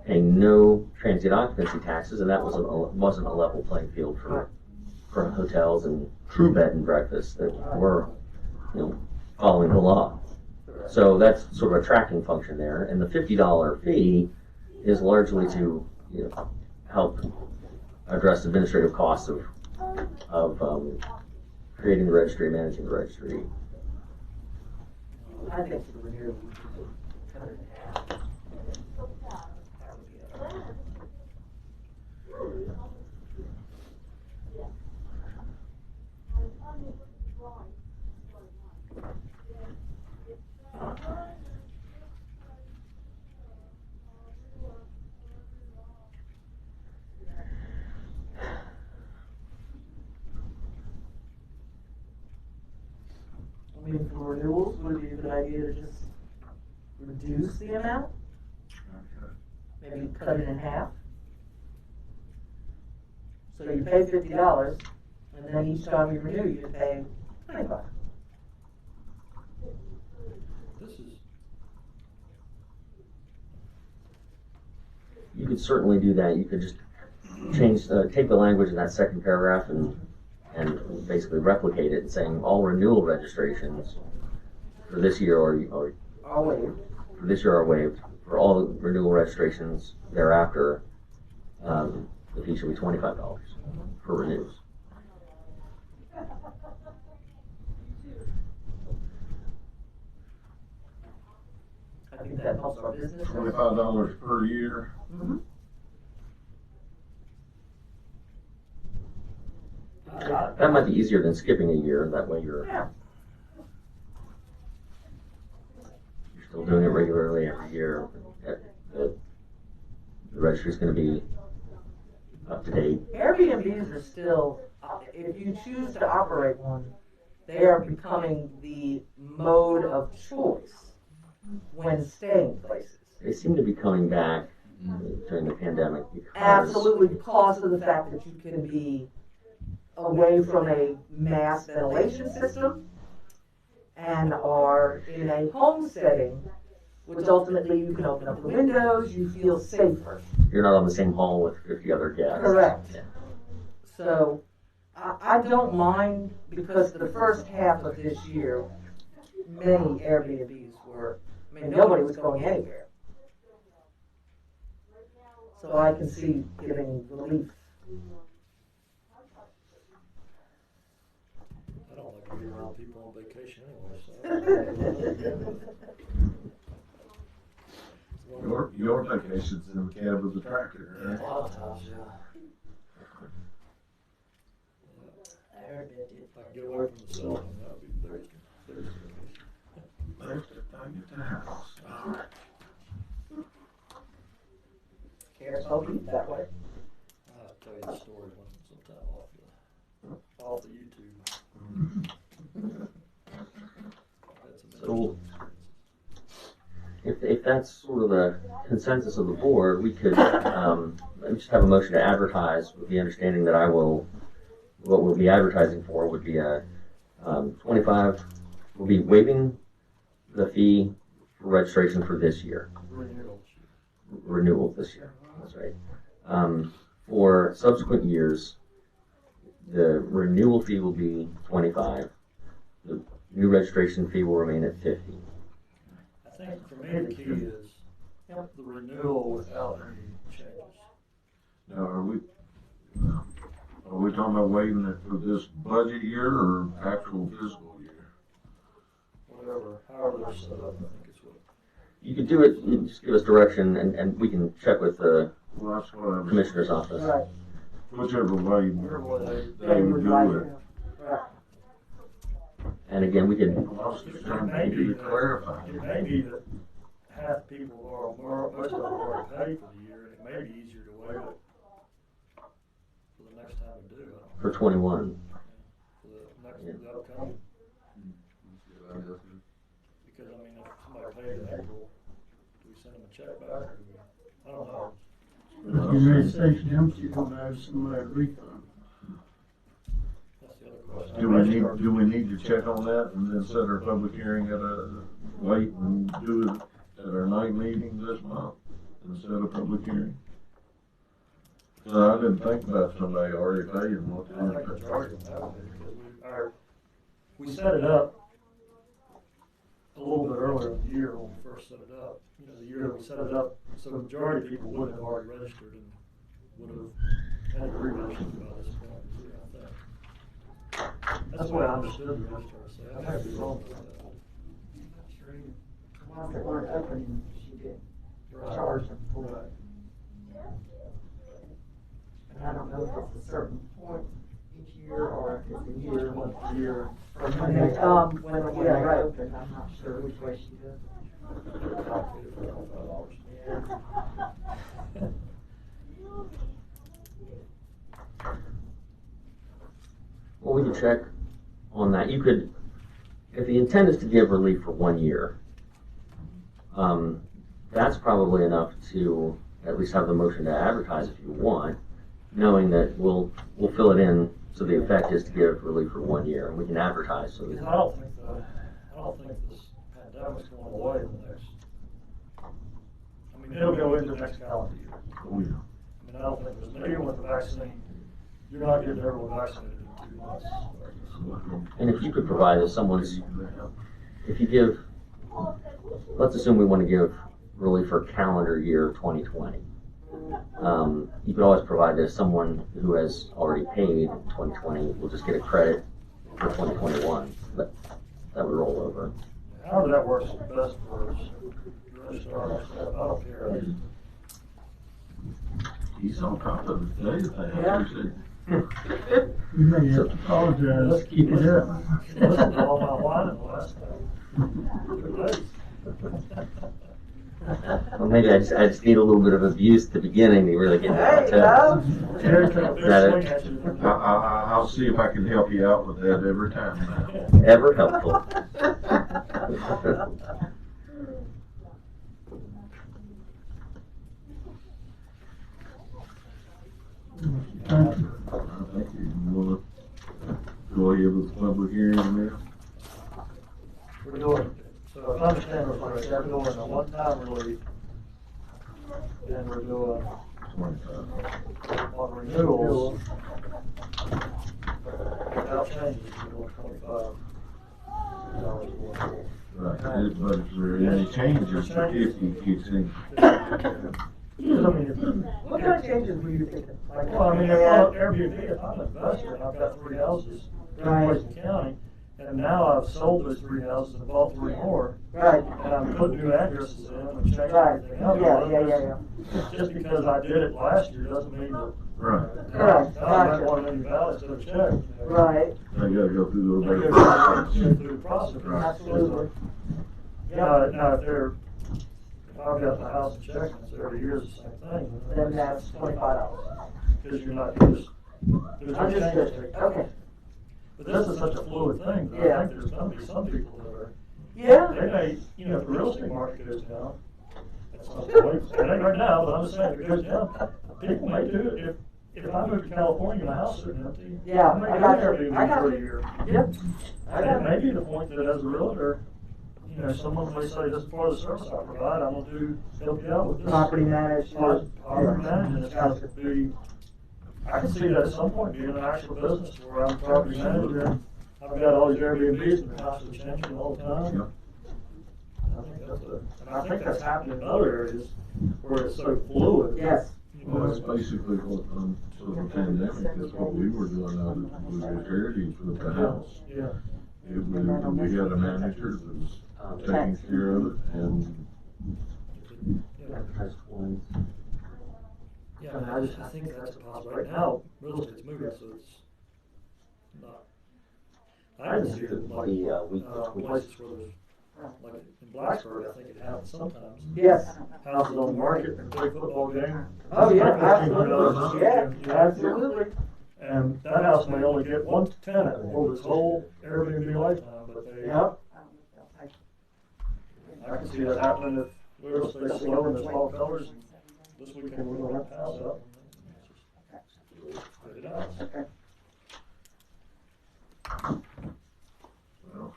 Speaker 7: paying no transient occupancy taxes, and that wasn't a level playing field for hotels and true bed and breakfasts that were, you know, following the law. So that's sort of a tracking function there, and the $50 fee is largely to, you know, help address administrative costs of creating the registry, managing the registry.
Speaker 2: I think for the renewal, we should cut it in half. That would be it. I mean, for renewals, would it be a good idea to just reduce the amount? Maybe cut it in half? So you pay $50, and then each time you renew, you pay $25.
Speaker 3: This is,
Speaker 7: You could certainly do that. You could just change, take the language in that second paragraph and basically replicate it, saying all renewal registrations for this year or
Speaker 2: I'll waive.
Speaker 7: for this year are waived. For all renewal registrations thereafter, the fee should be $25 for renews.
Speaker 2: I think that helps our business.
Speaker 4: $25 per year.
Speaker 2: Mm-hmm.
Speaker 7: That might be easier than skipping a year. That way you're still doing it regularly every year. The registry's going to be up to date.
Speaker 2: Airbnbs are still, if you choose to operate one, they are becoming the mode of choice when staying places.
Speaker 7: They seem to be coming back during the pandemic because
Speaker 2: Absolutely, because of the fact that you can be away from a mass ventilation system and are in a home setting, which ultimately you can open up the windows, you feel safer.
Speaker 7: you're not on the same hall with 50 other guests.
Speaker 2: Correct.
Speaker 7: Yeah.
Speaker 2: So I don't mind, because the first half of this year, many Airbnbs were, I mean, nobody was going anywhere. So I can see giving relief.
Speaker 3: I don't like to be around people on vacation anyway, so.
Speaker 4: Your vacation's in the cab of the tractor,
Speaker 3: A
Speaker 4: right?
Speaker 3: lot of times, yeah.
Speaker 2: I heard that
Speaker 3: If I can get away from the cell phone, that would be there's vacation.
Speaker 4: There's the thing at the house. All right.
Speaker 2: Can't help you that way.
Speaker 3: I'll tell you the story sometime off the YouTube. I've had some
Speaker 7: So-
Speaker 3: interesting experiences.
Speaker 7: if that's sort of the consensus of the board, we could just have a motion to advertise with the understanding that what we'll be advertising for would be a 25. We'll be waiving the fee for registration for this year. Renewal this year. That's right. For subsequent years, the renewal fee will be 25. The new registration fee will remain at 50.
Speaker 3: I think for me the key is the renewal without any changes.
Speaker 4: Now, are we talking about waiving it for this budget year or actual fiscal year?
Speaker 3: However they're set up, I think it's what.
Speaker 7: You could do it, you just give us direction and we can check with the
Speaker 4: Well, that's what I was.
Speaker 7: commissioner's office.
Speaker 2: Right.
Speaker 4: Whichever way
Speaker 3: Whatever way
Speaker 4: they would do it.
Speaker 2: Right.
Speaker 7: And again, we could,
Speaker 4: I was just trying to get it clarified.
Speaker 3: It may be that half people are, most of them are already paid for the year, and it may be easier to waive it for the next time we do it.
Speaker 7: for 21.
Speaker 3: For the upcoming, because I mean, if somebody paid in April, do we send them a check back, or do we, I don't know.
Speaker 6: You may say Jim, you don't have somebody refund.
Speaker 3: That's the other question.
Speaker 4: Do we need to check on that and then set our public hearing wait and do it at our night meeting this month instead of public hearing? I didn't think about somebody already paying what they
Speaker 3: I think the majority of them have it, because we set it up a little bit earlier in the year when we first set it up. You know, the year that we set it up, so the majority of people would have already registered and would have had to re-register by this point, I think. That's the way I understood the register, so I have to be wrong with that.
Speaker 2: Once they weren't open, she did charge them for it. And I don't know if it's a certain point each year or if it's a year, once a year. Or when they come, when they open, I'm not sure which way she does it.
Speaker 7: Well, we can check on that. You could, if the intent is to give relief for 1 year, that's probably enough to at least have the motion to advertise if you want, knowing that we'll fill it in so the effect is to give relief for 1 year, and we can advertise so
Speaker 3: Because
Speaker 7: that.
Speaker 3: I don't think this pandemic's going away in the next, I mean, it'll go into the next calendar year.
Speaker 4: Oh, yeah.
Speaker 3: I mean, I don't think there's, maybe with the vaccine, you're not getting everyone vaccinated in 2 months.
Speaker 7: And if you could provide us someone's, if you give, let's assume we want to give relief for calendar year 2020. You could always provide this, someone who has already paid 2020 will just get a credit for 2021, but that would roll over.
Speaker 3: However that works best for us, registrars, I don't care.
Speaker 4: He's on top of the day thing.
Speaker 2: Yeah.
Speaker 6: You may have to apologize, keep it up.
Speaker 3: Listen to all my whining the last time.
Speaker 7: Well, maybe I just need a little bit of abuse at the beginning to really get
Speaker 2: There
Speaker 7: that
Speaker 2: you go.
Speaker 7: Is that it?
Speaker 4: I'll see if I can help you out with that every time now.
Speaker 7: Ever helpful.
Speaker 6: Thank you.
Speaker 4: I think you want to go ahead with the public hearing now.
Speaker 3: We're doing, so if I understand what we're doing, we're doing a one-time relief. Then we're doing on renewals. Without changes, we're doing $25 more.
Speaker 4: Right, but if there are any changes, the 50 kicks in.
Speaker 3: Because, I mean,
Speaker 2: What kind of changes were you thinking? Like,
Speaker 3: well, I mean, Airbnb, if I'm an investor and I've got 3 houses in the county, and now I've sold those 3 houses and bought 3 more,
Speaker 2: Right.
Speaker 3: and I'm putting new addresses in and changing
Speaker 2: Right.
Speaker 3: everything else.
Speaker 2: Yeah.
Speaker 3: Just because I did it last year doesn't mean that.
Speaker 4: Right.
Speaker 2: Correct.
Speaker 3: Now I might want to be valid to check.
Speaker 2: Right.
Speaker 4: They gotta go through
Speaker 3: They
Speaker 4: the
Speaker 3: go
Speaker 4: process.
Speaker 3: through the process.
Speaker 2: Absolutely.
Speaker 3: Now, if I've got the house in check, and it's every year it's the same thing.
Speaker 2: Then that's $25.
Speaker 3: Because you're not, there's no changes.
Speaker 2: Understood. Okay.
Speaker 3: But this is such a fluid thing, that I
Speaker 2: Yeah.
Speaker 3: think there's gonna be some people that are,
Speaker 2: Yeah,
Speaker 3: They may, you know, if the real estate market goes down, at some point, it ain't right now, but I'm just saying, if it goes down, people may do it. If I move to California, my house is empty.
Speaker 2: yeah,
Speaker 3: I may
Speaker 2: I
Speaker 3: go
Speaker 2: got
Speaker 3: there
Speaker 2: you, I got
Speaker 3: for a
Speaker 2: you.
Speaker 3: year.
Speaker 2: Yep. I
Speaker 3: And
Speaker 2: got
Speaker 3: it may be the point that as a realtor, you know, someone may say, this is part of the service I provide, I'm gonna help you out with this.
Speaker 2: Property management.
Speaker 3: Property management is going to be, I can see that at some point being an actual business where I'm property manager. I've got all these Airbnbs and they're constantly changing all the time. And I think that's happening in other areas where it's so fluid.
Speaker 2: Yes.
Speaker 3: You know,
Speaker 4: Well, that's basically what, sort of the pandemic, that's what we were doing out with the Heritage with the house.
Speaker 3: Yeah.
Speaker 4: We had a manager that was taking care of it, and
Speaker 7: Advertised once.
Speaker 3: Yeah, I think that's a possibility. Right now, real estate's moving, so it's not. I can see it like, places where there's, like in Blacksburg, I think it happens sometimes.
Speaker 2: Yes.
Speaker 3: Houses on the market, and play football game.
Speaker 2: Oh, yeah,
Speaker 3: $1,500
Speaker 2: absolutely. Yeah, absolutely.
Speaker 3: And that house may only get one tenant over its whole Airbnb lifetime, but they,
Speaker 2: Yep.
Speaker 3: I can see that happening if real estate's slow and there's fall colors. And this weekend, we're gonna rent the house out. And just put it out.
Speaker 4: well,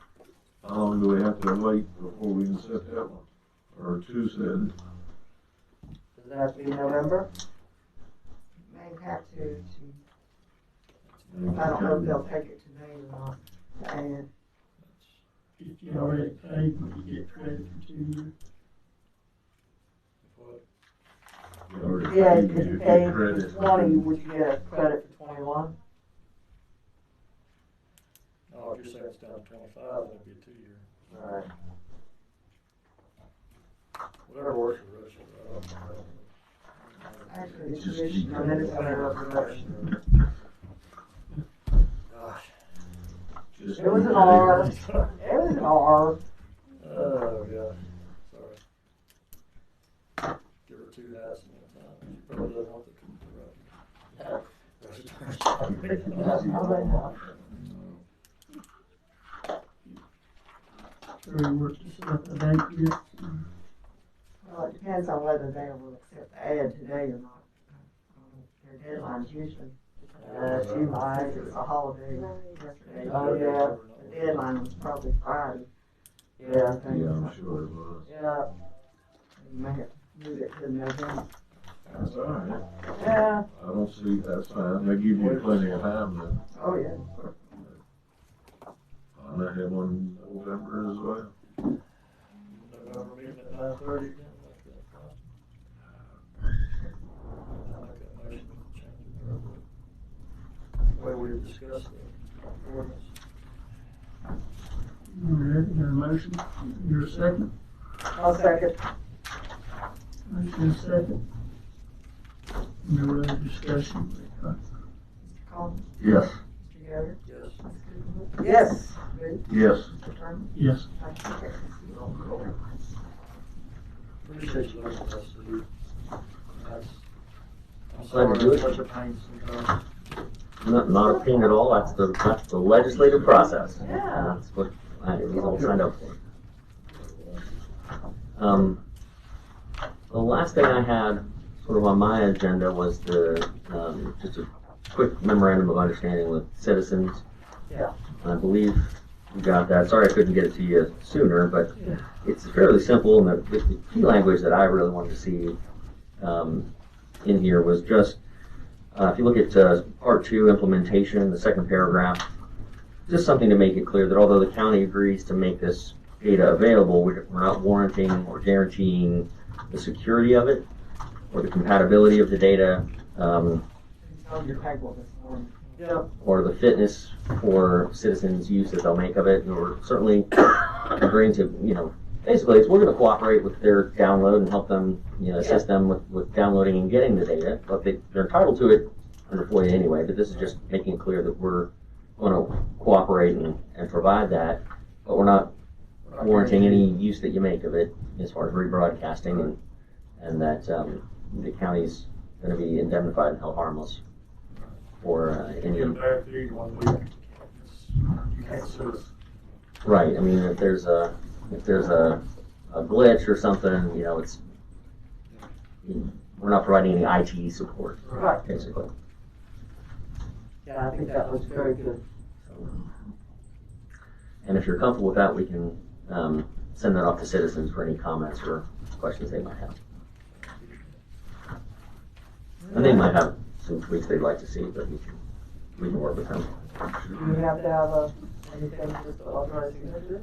Speaker 4: how long do we have to wait before we can set that one? Or two said,
Speaker 2: Does that have to be November?
Speaker 8: May have to, I don't know if they'll take it to May or not, and
Speaker 6: If you already paid, you get credit for 2 years.
Speaker 4: you already
Speaker 2: Yeah,
Speaker 4: paid,
Speaker 2: if you
Speaker 4: you
Speaker 2: paid
Speaker 4: get
Speaker 2: for
Speaker 4: credit.
Speaker 2: 20, would you get a credit for 21?
Speaker 3: Oh, if you're saying it's down to 25, that'd be a 2 year.
Speaker 2: Alright.
Speaker 3: Whatever works for Rich.
Speaker 8: actually, the
Speaker 4: Just
Speaker 8: commission,
Speaker 4: keep
Speaker 2: And then it's under production.
Speaker 3: Gosh.
Speaker 4: Just
Speaker 2: It was
Speaker 4: keep
Speaker 2: an R.
Speaker 4: it.
Speaker 2: It was an R.
Speaker 3: Oh, yeah, sorry. Give her 2 hats and one time. She probably doesn't want
Speaker 6: Or we work to set up the date yet.
Speaker 8: well, it depends on whether they will accept the ad today or not. Their deadline's usually,
Speaker 2: July.
Speaker 8: it's a holiday yesterday.
Speaker 2: Oh, yeah.
Speaker 8: The deadline was probably Friday.
Speaker 2: Yeah, I think
Speaker 4: Yeah,
Speaker 2: so.
Speaker 4: I'm sure it was.
Speaker 2: Yeah,
Speaker 8: You may have to move it to November.
Speaker 4: That's all right.
Speaker 2: yeah.
Speaker 4: I don't see, that's fine. They give you plenty of time then.
Speaker 8: Oh, yeah.
Speaker 4: I may have one in November as well.
Speaker 3: November meeting at 9:30 again, like that. I'll make that motion to change it. The way we discussed the ordinance.
Speaker 6: All right, got a motion. You're a second.
Speaker 2: I'll second.
Speaker 6: Motion is second. No other discussion.
Speaker 8: Mr. Coleman,
Speaker 5: Yes.
Speaker 8: Mr. Yoder,
Speaker 3: Yes.
Speaker 8: Ms. Cooper,
Speaker 2: Yes.
Speaker 8: Booth,
Speaker 4: Yes.
Speaker 8: Mr. Turner,
Speaker 6: Yes.
Speaker 8: Dr. Texas.
Speaker 3: Appreciate you looking at us, Steve. That's, I'm
Speaker 7: Glad to
Speaker 3: sorry,
Speaker 7: do it.
Speaker 3: it's such a pain sometimes.
Speaker 7: Not a pain at all, that's the legislative process.
Speaker 2: Yeah.
Speaker 7: And that's what we all signed up for. The last thing I had sort of on my agenda was just a quick memorandum of understanding with citizens.
Speaker 2: Yeah.
Speaker 7: And I believe you got that. Sorry I couldn't get it to you sooner, but it's fairly simple, and the key language that I really wanted to see in here was just, if you look at part 2, implementation, the second paragraph, just something to make it clear that although the county agrees to make this data available, we're not warranting or guaranteeing the security of it or the compatibility of the data,
Speaker 8: It's on your table this morning.
Speaker 2: Yep.
Speaker 7: or the fitness for citizens' use that they'll make of it. And we're certainly agreeing to, basically we're going to cooperate with their download and help them, assist them with downloading and getting the data. But they're entitled to it under FOIA anyway. But this is just making it clear that we're going to cooperate and provide that, but we're not warranting any use that you make of it as far as rebroadcasting, and that the county's going to be indemnified and held harmless for any.
Speaker 3: Get a bad feed 1 week. You can't sue us.
Speaker 7: Right. I mean, if there's if there's a glitch or something, we're not providing any IT support,
Speaker 2: Right.
Speaker 7: basically.
Speaker 2: Yeah, I think that was very good.
Speaker 7: And if you're comfortable with that, we can send that off to citizens for any comments or questions they might have. And they might have some tweaks they'd like to see, but we can work with them.
Speaker 2: Do we have to have anything just to authorize signature?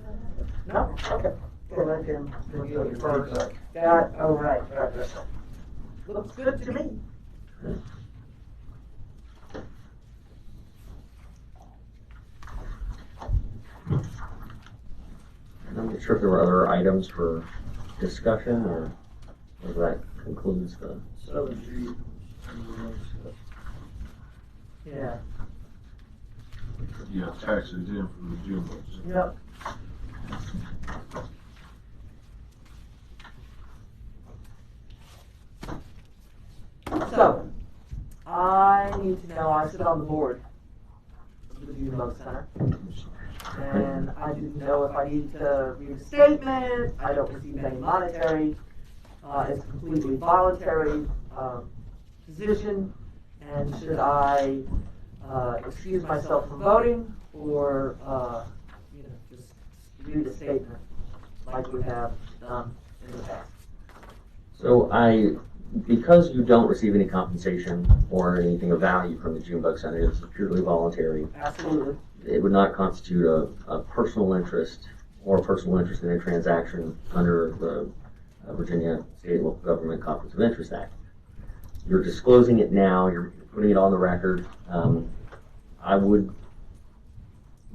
Speaker 2: No? Okay.
Speaker 8: So let them review it first.
Speaker 2: Got, oh, right. Looks good to me.
Speaker 7: And I'm not sure if there were other items for discussion or if that concludes the.
Speaker 3: 7G.
Speaker 2: Yeah.
Speaker 4: Yeah, tax exempt for the gym books.
Speaker 2: Yep. So, I need to know, I sit on the board of the Juneau Center. And I didn't know if I need to read a statement, I don't receive any monetary, it's completely voluntary, position. And should I, excuse myself from voting or, just read a statement like we have done in the past?
Speaker 7: So because you don't receive any compensation or anything of value from the Junebug Center, it's purely voluntary.
Speaker 2: Absolutely.
Speaker 7: It would not constitute a personal interest or personal interest in a transaction under the Virginia State and Local Government Conflicts of Interest Act. You're disclosing it now, you're putting it on the record. I would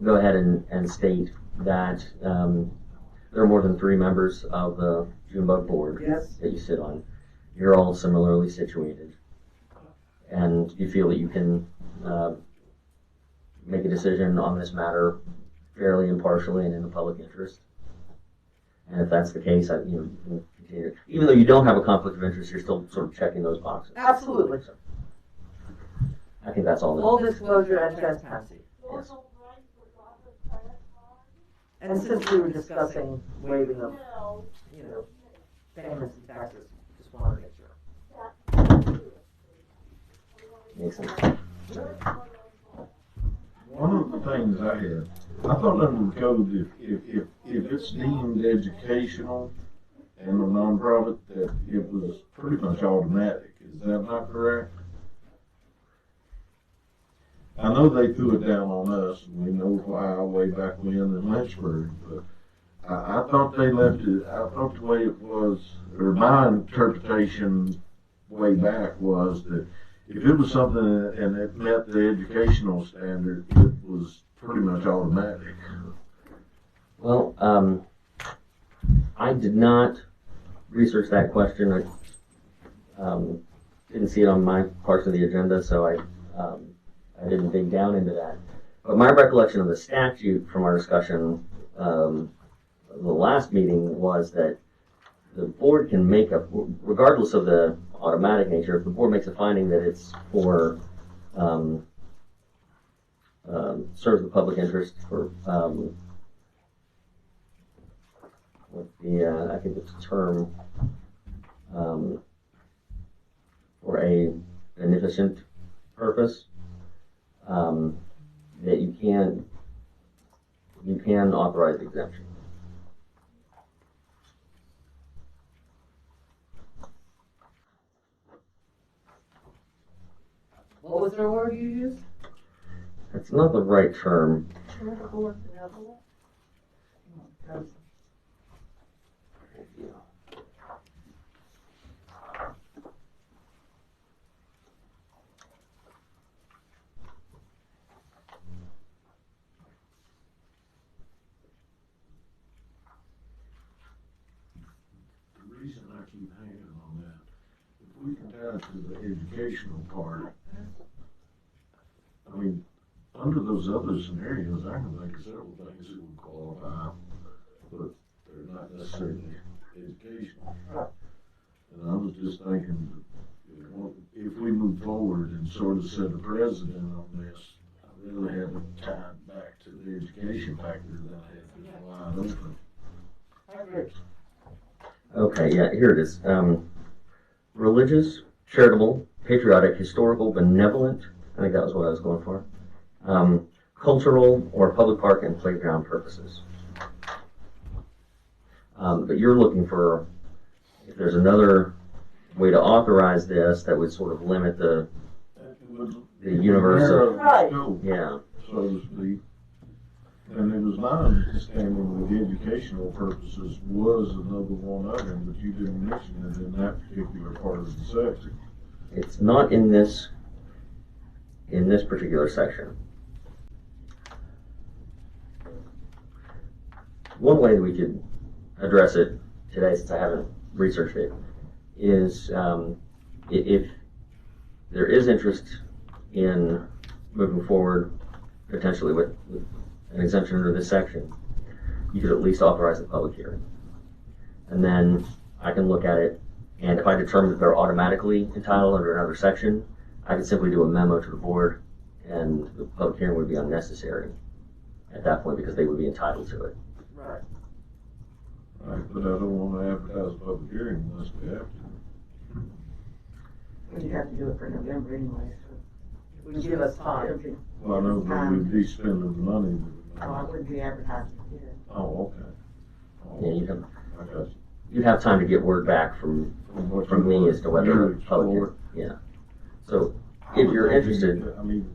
Speaker 7: go ahead and state that there are more than 3 members of the Junebug board
Speaker 2: Yes.
Speaker 7: that you sit on. You're all similarly situated, and you feel that you can make a decision on this matter fairly impartially and in the public interest. And if that's the case, you can continue. Even though you don't have a conflict of interest, you're still sort of checking those boxes.
Speaker 2: Absolutely.
Speaker 7: So, I think that's all.
Speaker 2: Full disclosure and transparency.
Speaker 7: Yes.
Speaker 2: And since we were discussing waiving of, payments and taxes, just wanted to make sure.
Speaker 7: Makes sense.
Speaker 4: One of the things I thought under the code, if it's deemed educational and a nonprofit, that it was pretty much automatic. Is that not correct? I know they threw it down on us, and we know why way back when in Lynchburg, but I thought they left it, I thought the way it was, or my interpretation way back was that if it was something and it met the educational standard, it was pretty much automatic.
Speaker 7: Well, I did not research that question. I didn't see it on my parts of the agenda, so I didn't dig down into that. But my recollection of the statute from our discussion the last meeting was that the board can make a, regardless of the automatic nature, if the board makes a finding that it's for serves the public interest for what the I think it's a term for a beneficent purpose, that you can authorize the exemption.
Speaker 2: What was the word you used?
Speaker 7: That's not the right term.
Speaker 4: The reason I keep hanging on that, if we can tie it to the educational part, I mean, under those other scenarios, I can think of several things that would qualify, but they're not necessarily educational. And I was just thinking, if we move forward and sort of set a precedent on this, I really have it tied back to the education factor that I had this wide open.
Speaker 2: Rich.
Speaker 7: Okay, yeah, here it is. Religious, charitable, patriotic, historical, benevolent. I think that was what I was going for. Cultural or public park and playground purposes. But you're looking for, if there's another way to authorize this that would sort of limit the universe of,
Speaker 2: Right.
Speaker 7: yeah.
Speaker 4: So to speak. And it was my understanding that educational purposes was another one of them, but you didn't mention it in that particular part of the section.
Speaker 7: It's not in this particular section. One way that we could address it today, since I haven't researched it, is if there is interest in moving forward potentially with an exemption under this section, you could at least authorize the public hearing. And then I can look at it, and if I determine that they're automatically entitled under another section, I could simply do a memo to the board, and the public hearing would be unnecessary at that point because they would be entitled to it.
Speaker 2: Right.
Speaker 4: Right, but I don't want to advertise a public hearing unless we have to.
Speaker 8: Well, you have to do it for November anyway, so.
Speaker 2: Would give us time.
Speaker 8: It'll be-
Speaker 4: Well, I know that we'd be spending the money.
Speaker 8: Oh, I wouldn't be advertising it yet.
Speaker 4: Oh, okay.
Speaker 7: Yeah,
Speaker 4: Oh, I got you.
Speaker 7: you'd have time to get word back from me as to whether
Speaker 4: You're
Speaker 7: the public hearing,
Speaker 4: exploring.
Speaker 7: yeah. So if you're interested,
Speaker 4: I mean,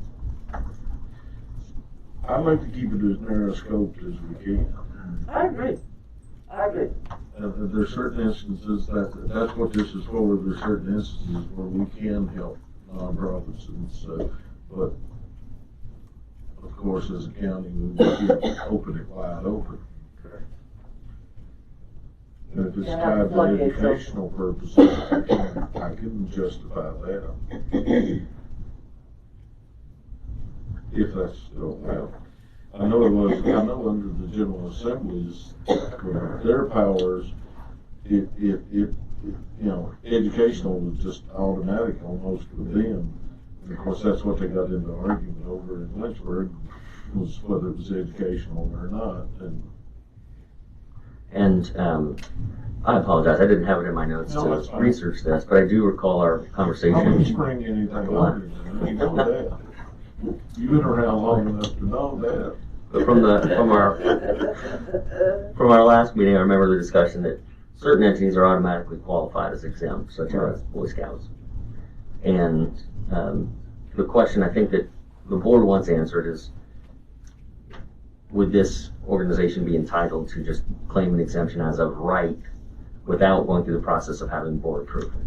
Speaker 4: I'd like to keep it as narrow scoped as we can.
Speaker 2: I agree. I agree.
Speaker 4: And there's certain instances that's what this is for. There's certain instances where we can help nonprofits and stuff, but of course, as a county, we open it wide open. And if it's
Speaker 2: Yeah,
Speaker 4: tied to
Speaker 2: floodgates open.
Speaker 4: educational purposes, I can justify that. If that's still allowed. I know under the General Assembly's, their powers, educational was just automatic almost with them. And of course, that's what they got into argument over in Lynchburg, was whether it was educational or not.
Speaker 7: and I apologize, I didn't have it in my notes
Speaker 4: No, that's
Speaker 7: to
Speaker 4: fine.
Speaker 7: research this, but I do recall our
Speaker 4: I wouldn't
Speaker 7: conversation.
Speaker 4: spring anything on you, you know that. You've been around long enough to know that.
Speaker 7: But from our last meeting, I remember the discussion that certain entities are automatically qualified as exempt, such as Boy Scouts. And the question I think that the board wants answered is, would this organization be entitled to just claim an exemption as of right without going through the process of having board approval?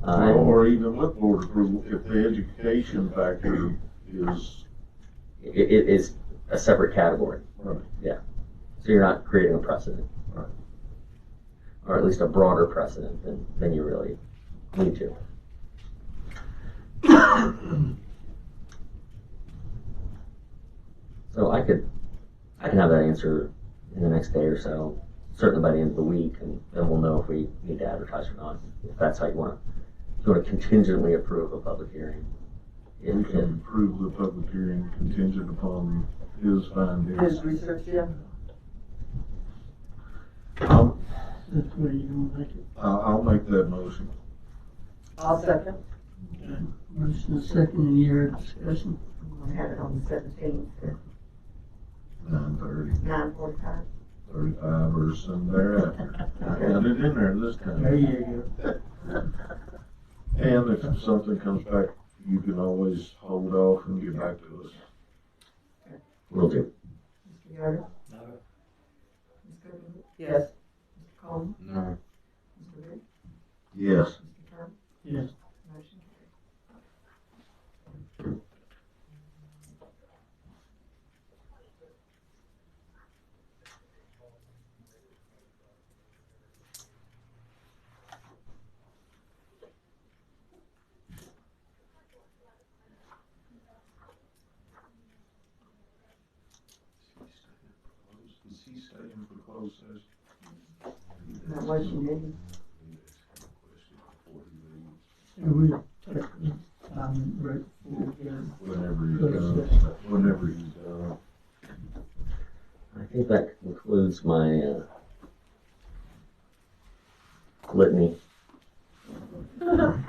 Speaker 4: Or even with board approval, if the education factor is.
Speaker 7: It is a separate category.
Speaker 4: Right.
Speaker 7: Yeah. So you're not creating a precedent.
Speaker 4: Right.
Speaker 7: Or at least a broader precedent than you really need to. So I can have that answer in the next day or so, certainly by the end of the week, and then we'll know if we need to advertise or not, if that's how you want to contingently approve a public hearing.
Speaker 4: We can approve the public hearing contingent upon his findings.
Speaker 2: His research, yeah.
Speaker 4: I'll
Speaker 6: That's the way you're gonna make it.
Speaker 4: I'll make that motion.
Speaker 2: I'll second.
Speaker 6: Motion and second, any other discussion?
Speaker 8: We'll have it on the 17th at
Speaker 4: 9:30,
Speaker 8: 9:45.
Speaker 4: 35 or some thereafter. I got it in there this time.
Speaker 6: There you go.
Speaker 4: And if something comes back, you can always hold off and get back to us.
Speaker 7: Will do.
Speaker 8: Mr. Yoder?
Speaker 3: No.
Speaker 8: Ms. Goodman?
Speaker 2: Yes.
Speaker 8: Mr. Coleman?
Speaker 5: No.
Speaker 8: Mr. Rich?
Speaker 4: Yes.
Speaker 8: Mr. Turner?
Speaker 6: Yes.
Speaker 8: Motion carries.
Speaker 4: Is he staying for closed session?
Speaker 8: That motion didn't.
Speaker 6: And we'll take the time break before we go.
Speaker 4: Whenever he's done. Whenever he's done.
Speaker 7: I think that concludes my litany